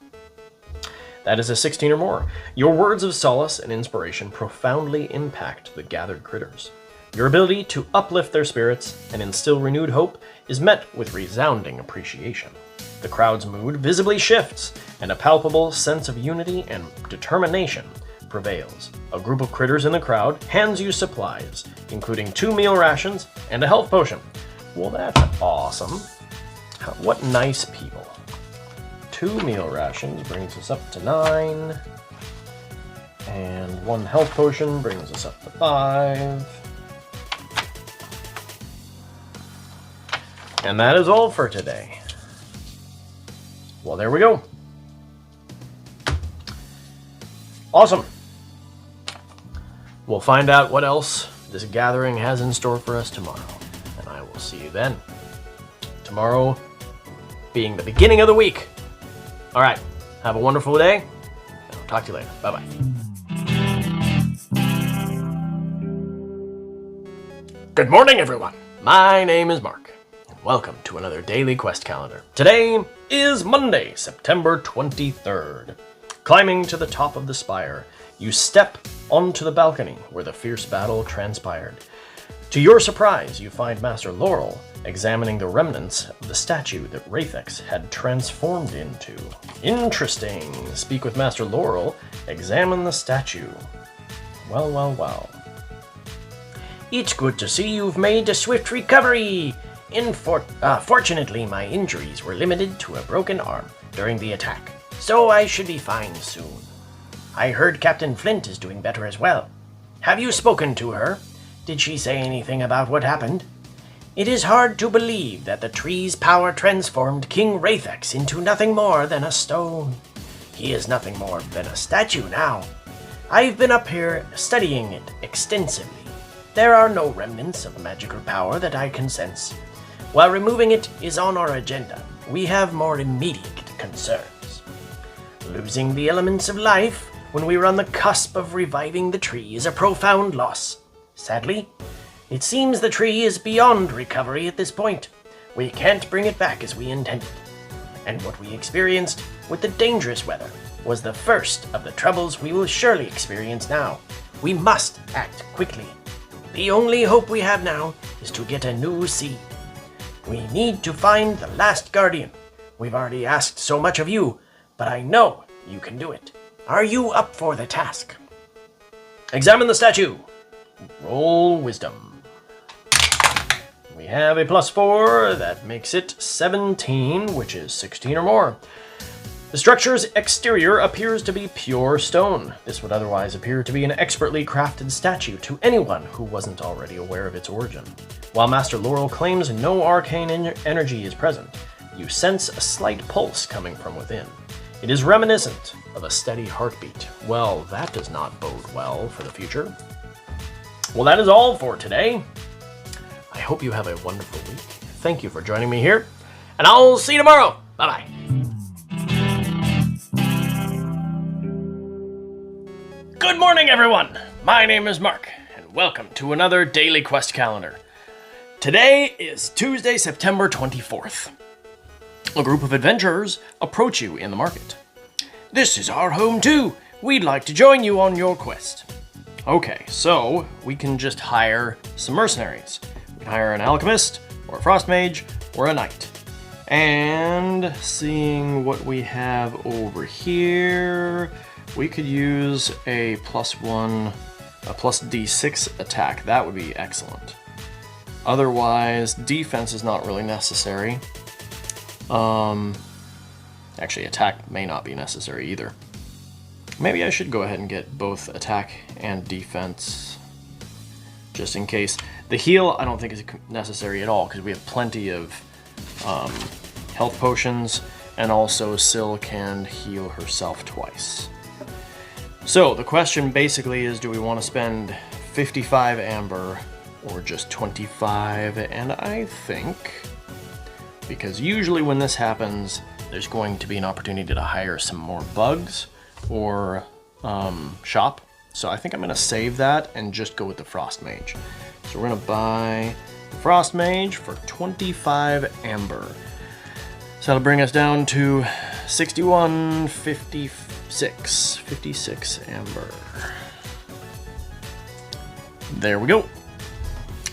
That is a 16 or more. Your words of solace and inspiration profoundly impact the gathered critters. Your ability to uplift their spirits and instill renewed hope is met with resounding appreciation. The crowd's mood visibly shifts, and a palpable sense of unity and determination prevails. A group of critters in the crowd hands you supplies, including 2 meal rations and a health potion. Well, that's awesome. What nice people. 2 meal rations brings us up to 9. And 1 health potion brings us up to 5. And that is all for today. Well, there we go. Awesome. We'll find out what else this gathering has in store for us tomorrow. And I will see you then. Tomorrow being the beginning of the week. All right. Have a wonderful day. And I'll talk to you later. Bye-bye. Good morning, everyone. My name is Mark. Welcome to another daily quest calendar. Today is Monday, September 23rd. Climbing to the top of the spire, you step onto the balcony where the fierce battle transpired. To your surprise, you find Master Laurel examining the remnants of the statue that Raythex had transformed into. Interesting. Speak with Master Laurel. Examine the statue. Well, well, well. It's good to see you've made a swift recovery. Fortunately, my injuries were limited to a broken arm during the attack, so I should be fine soon. I heard Captain Flint is doing better as well. Have you spoken to her? Did she say anything about what happened? It is hard to believe that the tree's power transformed King Raythex into nothing more than a stone. He is nothing more than a statue now. I've been up here studying it extensively. There are no remnants of magical power that I can sense. While removing it is on our agenda, we have more immediate concerns. Losing the elements of life when we were on the cusp of reviving the tree is a profound loss. Sadly, it seems the tree is beyond recovery at this point. We can't bring it back as we intended. And what we experienced with the dangerous weather was the first of the troubles we will surely experience now. We must act quickly. The only hope we have now is to get a new seed. We need to find the last guardian. We've already asked so much of you, but I know you can do it. Are you up for the task? Examine the statue. Roll wisdom. We have a +4, that makes it 17, which is 16 or more. The structure's exterior appears to be pure stone. This would otherwise appear to be an expertly crafted statue to anyone who wasn't already aware of its origin. While Master Laurel claims no arcane energy is present, you sense a slight pulse coming from within. It is reminiscent of a steady heartbeat. Well, that does not bode well for the future. Well, that is all for today. I hope you have a wonderful week. Thank you for joining me here, and I'll see you tomorrow. Bye-bye. Good morning, everyone. My name is Mark, and welcome to another Daily Quest Calendar. Today is Tuesday, September 24th. A group of adventurers approach you in the market. This is our home too. We'd like to join you on your quest. Okay, so we can just hire some mercenaries. We can hire an alchemist, or a frost mage, or a knight. And seeing what we have over here, we could use a +1, a plus D6 attack. That would be excellent. Otherwise, defense is not really necessary. Actually, attack may not be necessary either. Maybe I should go ahead and get both attack and defense, just in case. The heal, I don't think is necessary at all, because we have plenty of health potions, and also Syl can heal herself twice. So, the question basically is, do we want to spend 55 amber, or just 25? And I think, because usually when this happens, there's going to be an opportunity to hire some more bugs, or shop. So I think I'm going to save that and just go with the Frost Mage. So we're going to buy the Frost Mage for 25 amber. So that'll bring us down to 56 amber. There we go.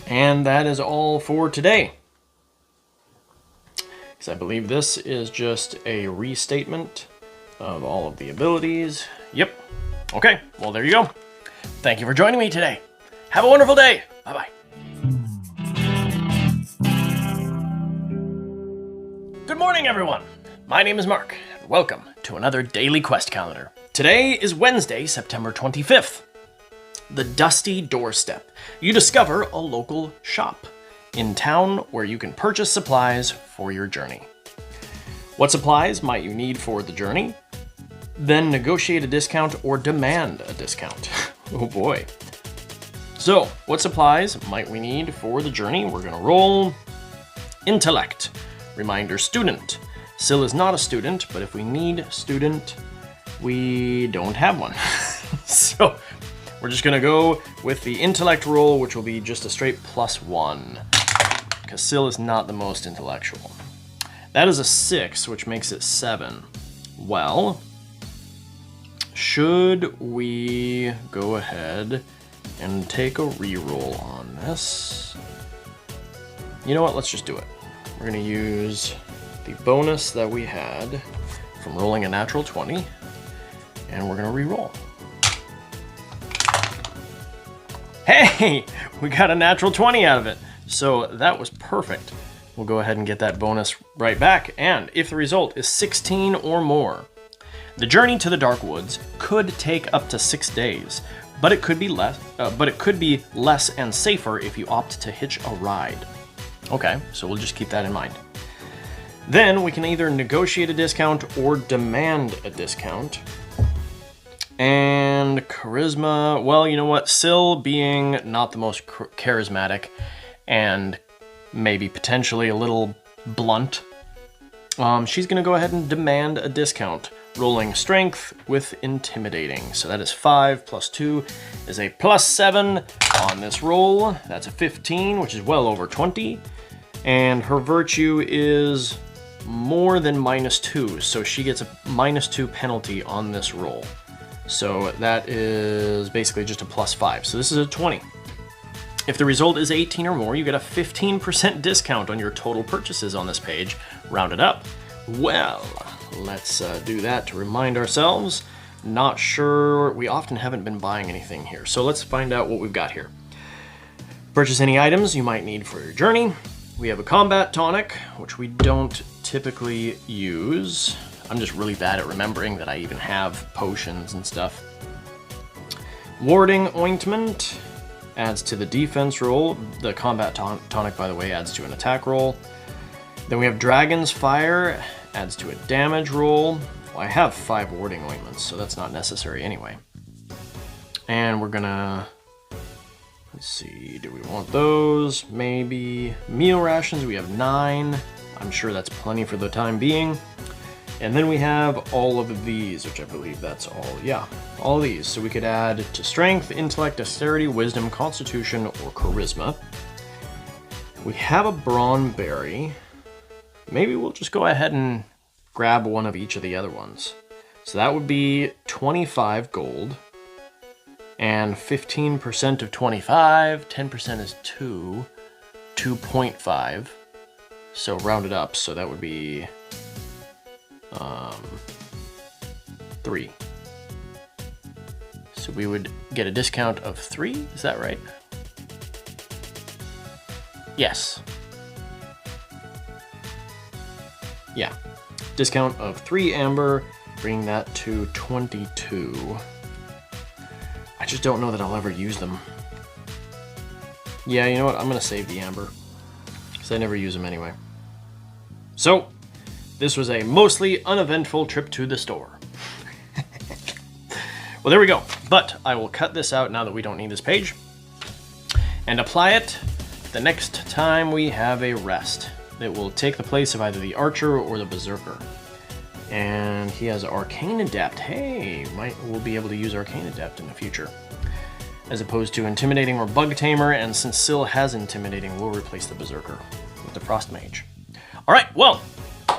And that is all for today. Because I believe this is just a restatement of all of the abilities. Yep. Okay, well, there you go. Thank you for joining me today. Have a wonderful day. Bye-bye. Good morning, everyone. My name is Mark, and welcome to another Daily Quest Calendar. Today is Wednesday, September 25th. The Dusty Doorstep. You discover a local shop in town where you can purchase supplies for your journey. What supplies might you need for the journey? Then negotiate a discount or demand a discount. Oh boy. So, what supplies might we need for the journey? We're gonna roll Intellect. Reminder, student. Syl is not a student, but if we need student, we don't have one. So, we're just gonna go with the intellect roll, which will be just a straight +1. Because Syl is not the most intellectual. That is a 6, which makes it 7. Well, should we go ahead and take a reroll on this? You know what, let's just do it. We're gonna use the bonus that we had from rolling a natural 20, and we're gonna reroll. Hey, we got a natural 20 out of it. So that was perfect. We'll go ahead and get that bonus right back, and if the result is 16 or more, The journey to the Dark Woods could take up to 6 days, but it could be less and safer if you opt to hitch a ride. Okay, so we'll just keep that in mind. Then we can either negotiate a discount or demand a discount. And charisma, well, you know what? Syl, being not the most charismatic and maybe potentially a little blunt, she's going to go ahead and demand a discount, rolling strength with intimidating. So that is 5 plus 2 is a plus 7 on this roll. That's a 15, which is well over 20. And her virtue is more than -2, so she gets a -2 penalty on this roll. So that is basically just a plus 5. So this is a 20. If the result is 18 or more, you get a 15% discount on your total purchases on this page, rounded up. Well, let's do that to remind ourselves. Not sure, we often haven't been buying anything here. So let's find out what we've got here. Purchase any items you might need for your journey. We have a combat tonic, which we don't typically use. I'm just really bad at remembering that I even have potions and stuff. Warding ointment adds to the defense roll. The combat tonic, by the way, adds to an attack roll. Then we have Dragon's Fire, adds to a damage roll. Well, I have 5 warding ointments, so that's not necessary anyway. And we're gonna, let's see, do we want those? Maybe. Meal rations, we have 9. I'm sure that's plenty for the time being. And then we have all of these, which I believe that's all, yeah, all of these. So we could add to strength, intellect, dexterity, wisdom, constitution, or charisma. We have a brawn berry. Maybe we'll just go ahead and grab one of each of the other ones. So that would be 25 gold. And 15% of 25, 10% is 2, 2.5. So rounded up, so that would be 3. So we would get a discount of 3, is that right? Yes. Yeah. Discount of 3 amber, bringing that to 22. I just don't know that I'll ever use them. Yeah, you know what? I'm going to save the amber, because I never use them anyway. So, this was a mostly uneventful trip to the store. Well, there we go. But I will cut this out now that we don't need this page, and apply it the next time we have a rest. It will take the place of either the archer or the berserker. And he has Arcane Adept. Hey, we'll be able to use Arcane Adept in the future, as opposed to Intimidating or Bug Tamer, and since Syl has Intimidating, we'll replace the Berserker with the Frost Mage. Alright, well,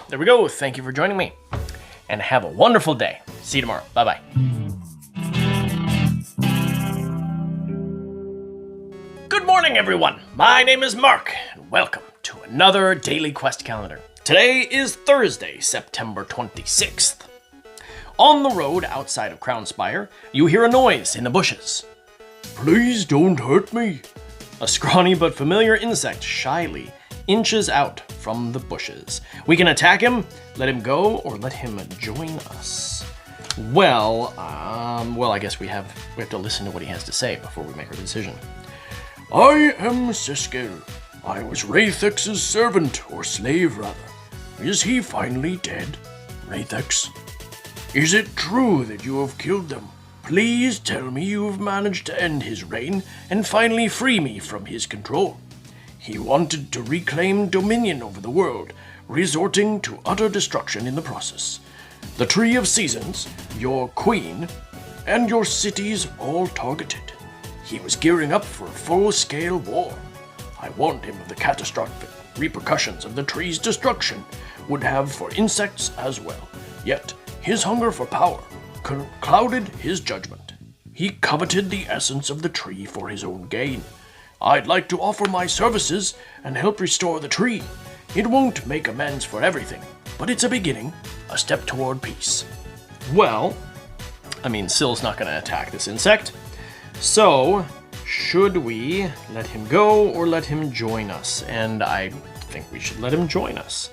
there we go. Thank you for joining me, and have a wonderful day. See you tomorrow. Bye-bye. Good morning, everyone. My name is Mark, and welcome to another Daily Quest Calendar. Today is Thursday, September 26th. On the road outside of Crownspire, you hear a noise in the bushes. Please don't hurt me. A scrawny but familiar insect shyly inches out from the bushes. We can attack him, let him go, or let him join us. Well, I guess we have to listen to what he has to say before we make our decision. I am Siskel. I was Rathex's servant, or slave rather. Is he finally dead, Rathex? Is it true that you have killed them? Please tell me you have managed to end his reign and finally free me from his control. He wanted to reclaim dominion over the world, resorting to utter destruction in the process. The Tree of Seasons, your queen, and your cities all targeted. He was gearing up for a full-scale war. I warned him of the catastrophic repercussions of the tree's destruction would have for insects as well. Yet, his hunger for power clouded his judgment. He coveted the essence of the tree for his own gain. I'd like to offer my services and help restore the tree. It won't make amends for everything, but it's a beginning, a step toward peace. Well, I mean, Syl's not going to attack this insect, so should we let him go or let him join us? And I think we should let him join us.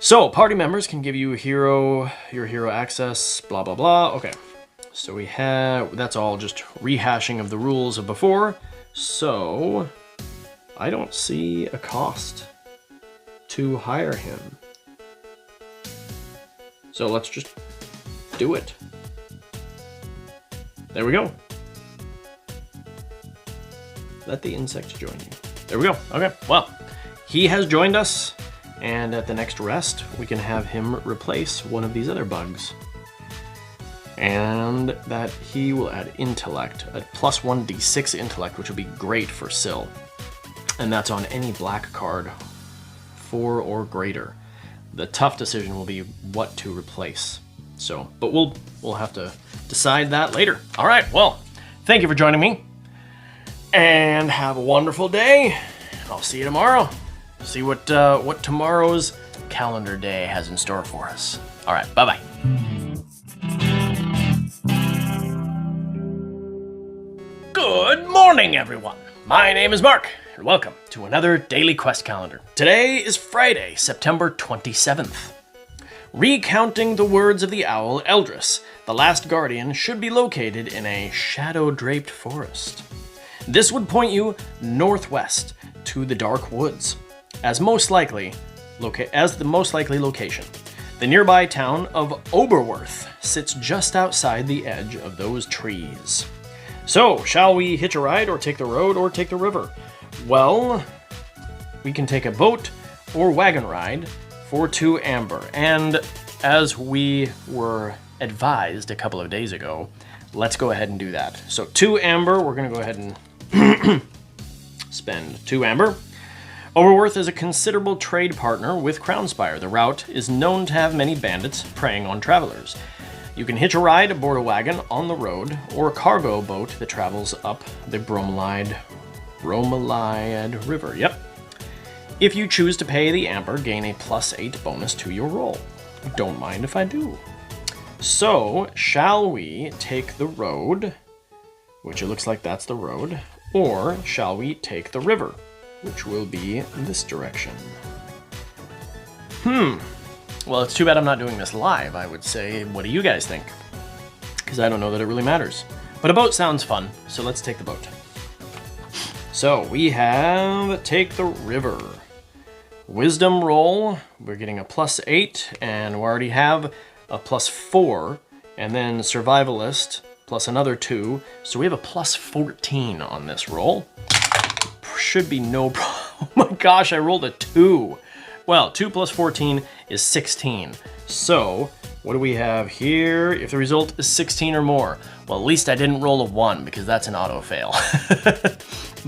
So, party members can give you your hero access, blah, blah, blah. Okay, so that's all just rehashing of the rules of before. So, I don't see a cost to hire him. So let's just do it. There we go. Let the insect join you. There we go. Okay, well, he has joined us, and at the next rest, we can have him replace one of these other bugs. And that he will add intellect, a plus 1d6 intellect, which will be great for Syl. And that's on any black card, 4 or greater. The tough decision will be what to replace. So, but we'll have to decide that later. All right, well, thank you for joining me, and have a wonderful day. I'll see you tomorrow. See what tomorrow's calendar day has in store for us. All right, bye-bye. Good morning, everyone. My name is Mark, and welcome to another Daily Quest Calendar. Today is Friday, September 27th. Recounting the words of the owl Eldris, the last guardian should be located in a shadow-draped forest. This would point you northwest to the dark woods, as the most likely location. The nearby town of Oberworth sits just outside the edge of those trees. So, shall we hitch a ride, or take the road, or take the river? Well, we can take a boat or wagon ride for 2 amber. And as we were advised a couple of days ago, let's go ahead and do that. So 2 amber, we're going to go ahead and spend 2 amber. Oberworth is a considerable trade partner with Crownspire. The route is known to have many bandits preying on travelers. You can hitch a ride aboard a wagon on the road, or a cargo boat that travels up the Bromeliad River. Yep. If you choose to pay the amber, gain a +8 bonus to your roll. Don't mind if I do. So, shall we take the road, which it looks like that's the road, or shall we take the river, which will be this direction? Well, it's too bad I'm not doing this live, I would say. What do you guys think? Because I don't know that it really matters. But a boat sounds fun, so let's take the boat. So, we have take the river. Wisdom roll, we're getting a +8, and we already have a +4, and then survivalist plus another 2, so we have a +14 on this roll. Should be no problem. Oh my gosh, I rolled a 2. Well, 2 + 14 is 16. So, what do we have here? If the result is 16 or more, well, at least I didn't roll a 1, because that's an auto fail.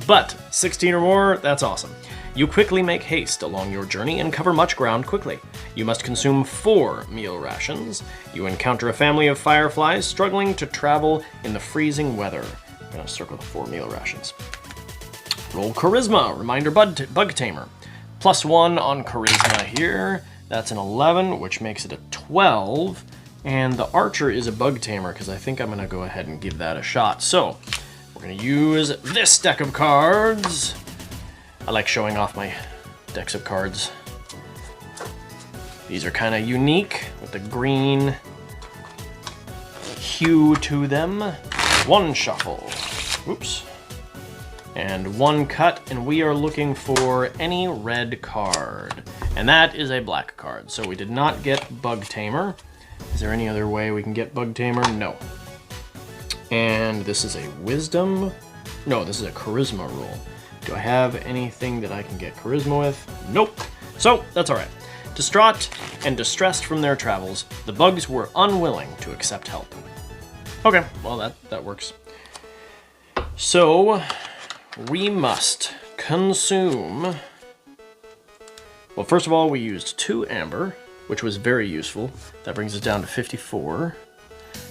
But 16 or more, that's awesome. You quickly make haste along your journey and cover much ground quickly. You must consume 4 meal rations. You encounter a family of fireflies struggling to travel in the freezing weather. I'm gonna circle the 4 meal rations. Roll Charisma, Reminder Bug Tamer. +1 on Charisma here. That's an 11, which makes it a 12. And the Archer is a Bug Tamer, because I think I'm gonna go ahead and give that a shot. So, we're gonna use this deck of cards. I like showing off my decks of cards. These are kind of unique with the green hue to them. 1 shuffle. Oops. And 1 cut, and we are looking for any red card. And that is a black card. So we did not get Bug Tamer. Is there any other way we can get Bug Tamer? No. And this is a Wisdom. No, this is a Charisma roll. Do I have anything that I can get Charisma with? Nope. So, that's alright. Distraught and distressed from their travels, the bugs were unwilling to accept help. Okay, well that works. So, we must consume... Well, first of all, we used 2 amber, which was very useful. That brings us down to 54,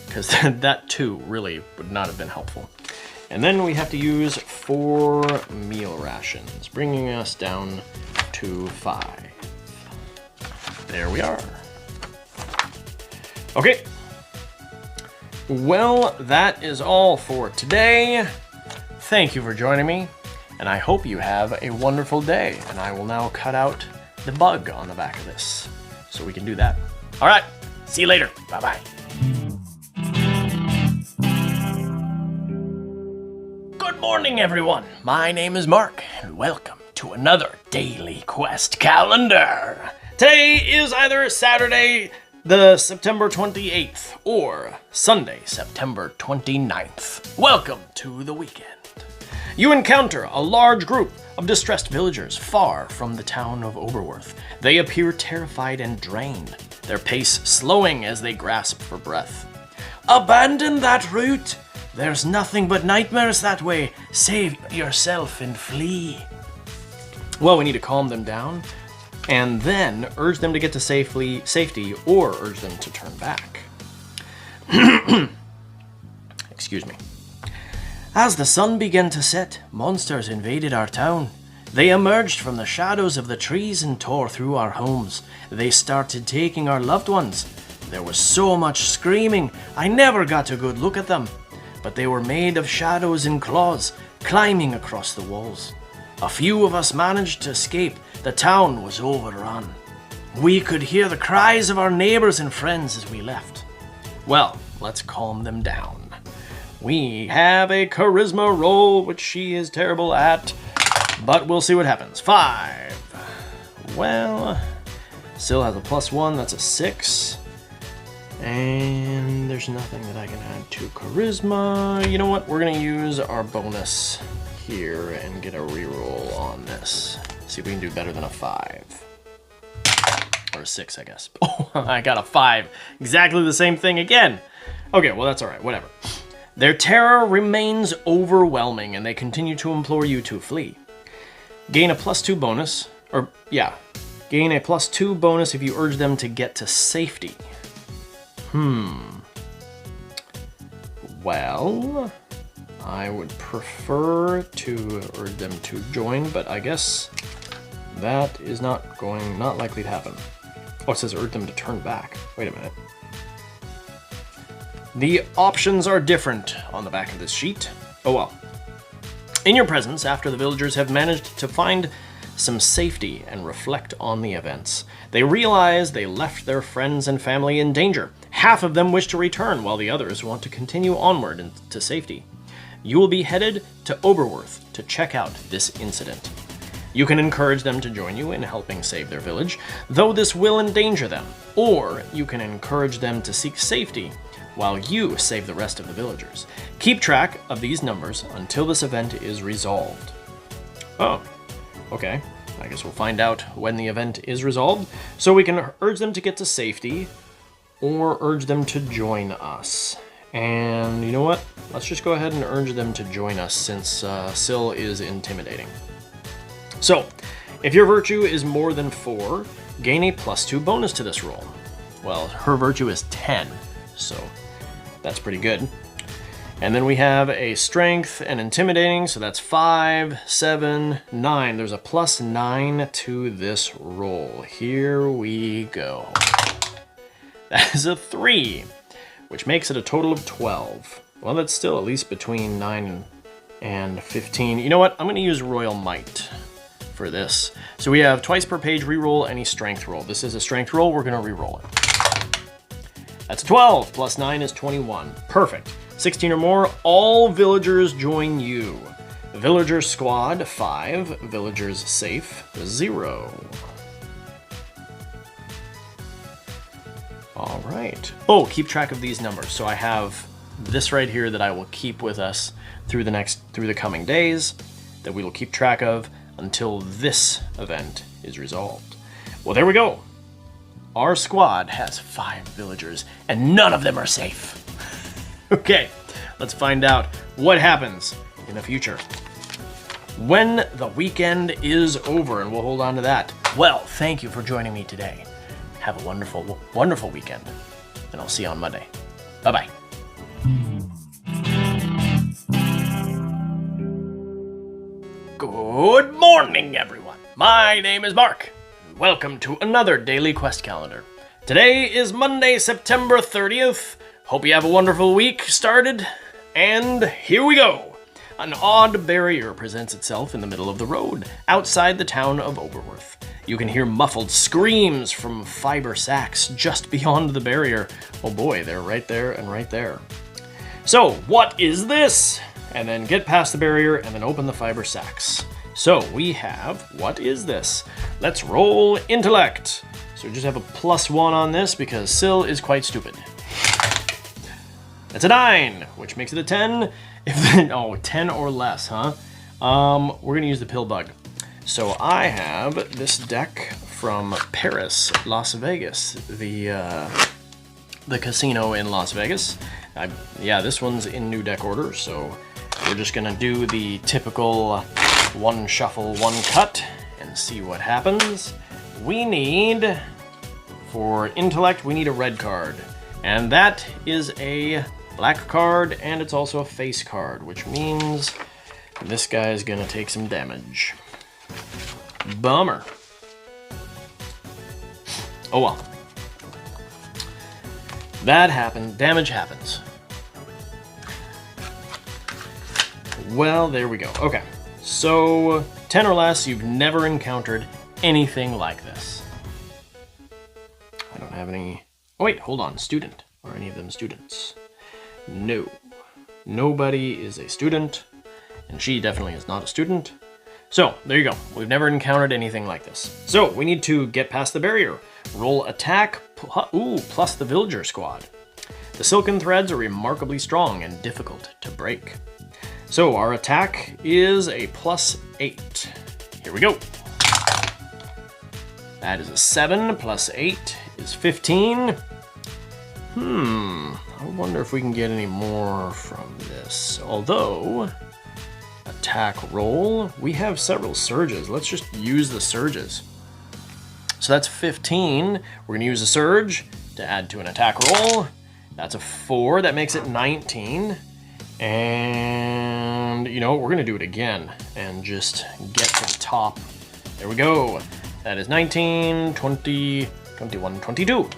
because that 2 really would not have been helpful. And then we have to use 4 meal rations, bringing us down to 5. There we are. Okay. Well, that is all for today. Thank you for joining me, and I hope you have a wonderful day. And I will now cut out the bug on the back of this. so we can do that. All right, see you later. Bye-bye. Good morning, everyone. My name is Mark, and welcome to another Daily Quest calendar. Today is either Saturday, the September 28th, or Sunday, September 29th. Welcome to the weekend. You encounter a large group of distressed villagers far from the town of Oberworth. They appear terrified and drained, their pace slowing as they grasp for breath. Abandon that route! There's nothing but nightmares that way. Save yourself and flee. Well, we need to calm them down, and then urge them to get to safety, or urge them to turn back. Excuse me. As the sun began to set, monsters invaded our town. They emerged from the shadows of the trees and tore through our homes. They started taking our loved ones. There was so much screaming, I never got a good look at them. But they were made of shadows and claws, climbing across the walls. A few of us managed to escape. The town was overrun. We could hear the cries of our neighbors and friends as we left. Well, let's calm them down. We have a charisma roll, which she is terrible at, but we'll see what happens. 5. Well, still has a +1, that's a 6. And there's nothing that I can add to charisma. You know what? We're gonna use our bonus here and get a reroll on this. See if we can do better than a 5. Or a 6, I guess. Oh, I got a 5. Exactly the same thing again. Okay, well that's all right, whatever. Their terror remains overwhelming, and they continue to implore you to flee. Gain a +2 bonus, gain a +2 bonus if you urge them to get to safety. Well, I would prefer to urge them to join, but I guess that is not likely to happen. Oh, it says urge them to turn back. Wait a minute. The options are different on the back of this sheet. Oh well. In your presence, after the villagers have managed to find some safety and reflect on the events, they realize they left their friends and family in danger. Half of them wish to return, while the others want to continue onward to safety. You will be headed to Oberworth to check out this incident. You can encourage them to join you in helping save their village, though this will endanger them, or you can encourage them to seek safety while you save the rest of the villagers. Keep track of these numbers until this event is resolved. Oh, okay. I guess we'll find out when the event is resolved, so we can urge them to get to safety, or urge them to join us. And you know what? Let's just go ahead and urge them to join us, since Syl is intimidating. So, if your virtue is more than 4, gain a +2 bonus to this roll. Well, her virtue is 10, so that's pretty good. And then we have a strength and intimidating, so that's 5, 7, 9. There's a +9 to this roll. Here we go. That is a 3, which makes it a total of 12. Well, that's still at least between 9 and 15. You know what? I'm going to use Royal Might for this. So we have twice per page reroll any strength roll. This is a strength roll. We're going to reroll it. That's 12, +9 is 21. Perfect. 16 or more, all villagers join you. Villager squad, 5. Villagers safe, 0. All right. Oh, keep track of these numbers. So I have this right here that I will keep with us through the coming days, that we will keep track of until this event is resolved. Well, there we go. Our squad has 5 villagers, and none of them are safe. Okay, let's find out what happens in the future when the weekend is over, and we'll hold on to that. Well, thank you for joining me today. Have a wonderful, wonderful weekend, and I'll see you on Monday. Bye-bye. Good morning, everyone. My name is Mark. Welcome to another Daily Quest Calendar. Today is Monday, September 30th. Hope you have a wonderful week started. And here we go. An odd barrier presents itself in the middle of the road, outside the town of Oberworth. You can hear muffled screams from fiber sacks just beyond the barrier. Oh boy, they're right there and right there. So, what is this? And then get past the barrier and then open the fiber sacks. So, we have, what is this? Let's roll intellect. So we just have a +1 on this because Syl is quite stupid. That's a 9, which makes it a 10. Oh, 10 or less, huh? We're gonna use the pill bug. So I have this deck from Paris, Las Vegas, the casino in Las Vegas. Yeah, this one's in new deck order, so we're just gonna do the typical 1 shuffle, 1 cut, and see what happens. We need, for intellect, we need a red card, and that is a black card, and it's also a face card, which means this guy is gonna take some damage. Bummer. Oh well. That happened. Damage happens. Well, there we go. Okay. So, 10 or less, you've never encountered anything like this. I don't have any... Oh wait, hold on. Student. Are any of them students? No. Nobody is a student, and she definitely is not a student. So, there you go. We've never encountered anything like this. So, we need to get past the barrier. Roll attack, plus the villager squad. The silken threads are remarkably strong and difficult to break. So, our attack is a +8. Here we go. That is a 7, +8 is 15. I wonder if we can get any more from this. Although, attack roll, we have several surges. Let's just use the surges. So that's 15. We're gonna use a surge to add to an attack roll. That's a 4, that makes it 19. And you know, we're gonna do it again and just get to the top. There we go. That is 19, 20, 21, 22.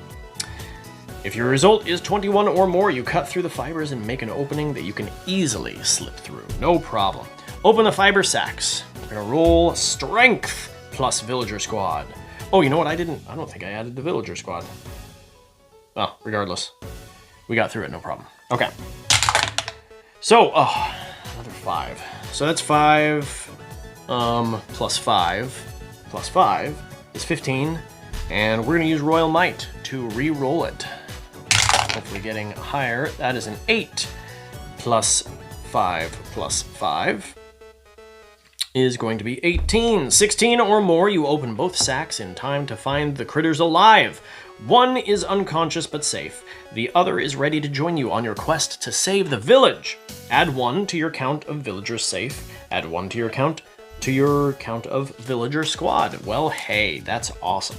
If your result is 21 or more, you cut through the fibers and make an opening that you can easily slip through. No problem. Open the fiber sacks. We're gonna roll strength plus villager squad. Oh, you know what? I don't think I added the villager squad. Oh, regardless. We got through it, no problem. Okay. So, another 5. So that's 5, plus 5 is 15. And we're gonna use Royal Might to re-roll it. Hopefully getting higher. That is an 8 plus 5 plus 5 is going to be 18. 16 or more, you open both sacks in time to find the critters alive. One is unconscious but safe. The other is ready to join you on your quest to save the village. Add 1 to your count of villagers safe. Add 1 to your count of villager squad. Well, hey, that's awesome.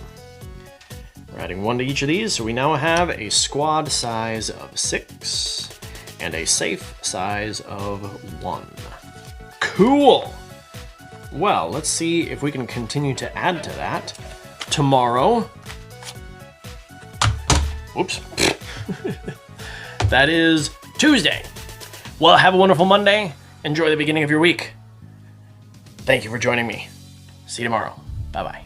We're adding 1 to each of these, so we now have a squad size of 6 and a safe size of 1. Cool! Well, let's see if we can continue to add to that. Tomorrow... Whoops. That is Tuesday. Well, have a wonderful Monday. Enjoy the beginning of your week. Thank you for joining me. See you tomorrow. Bye-bye.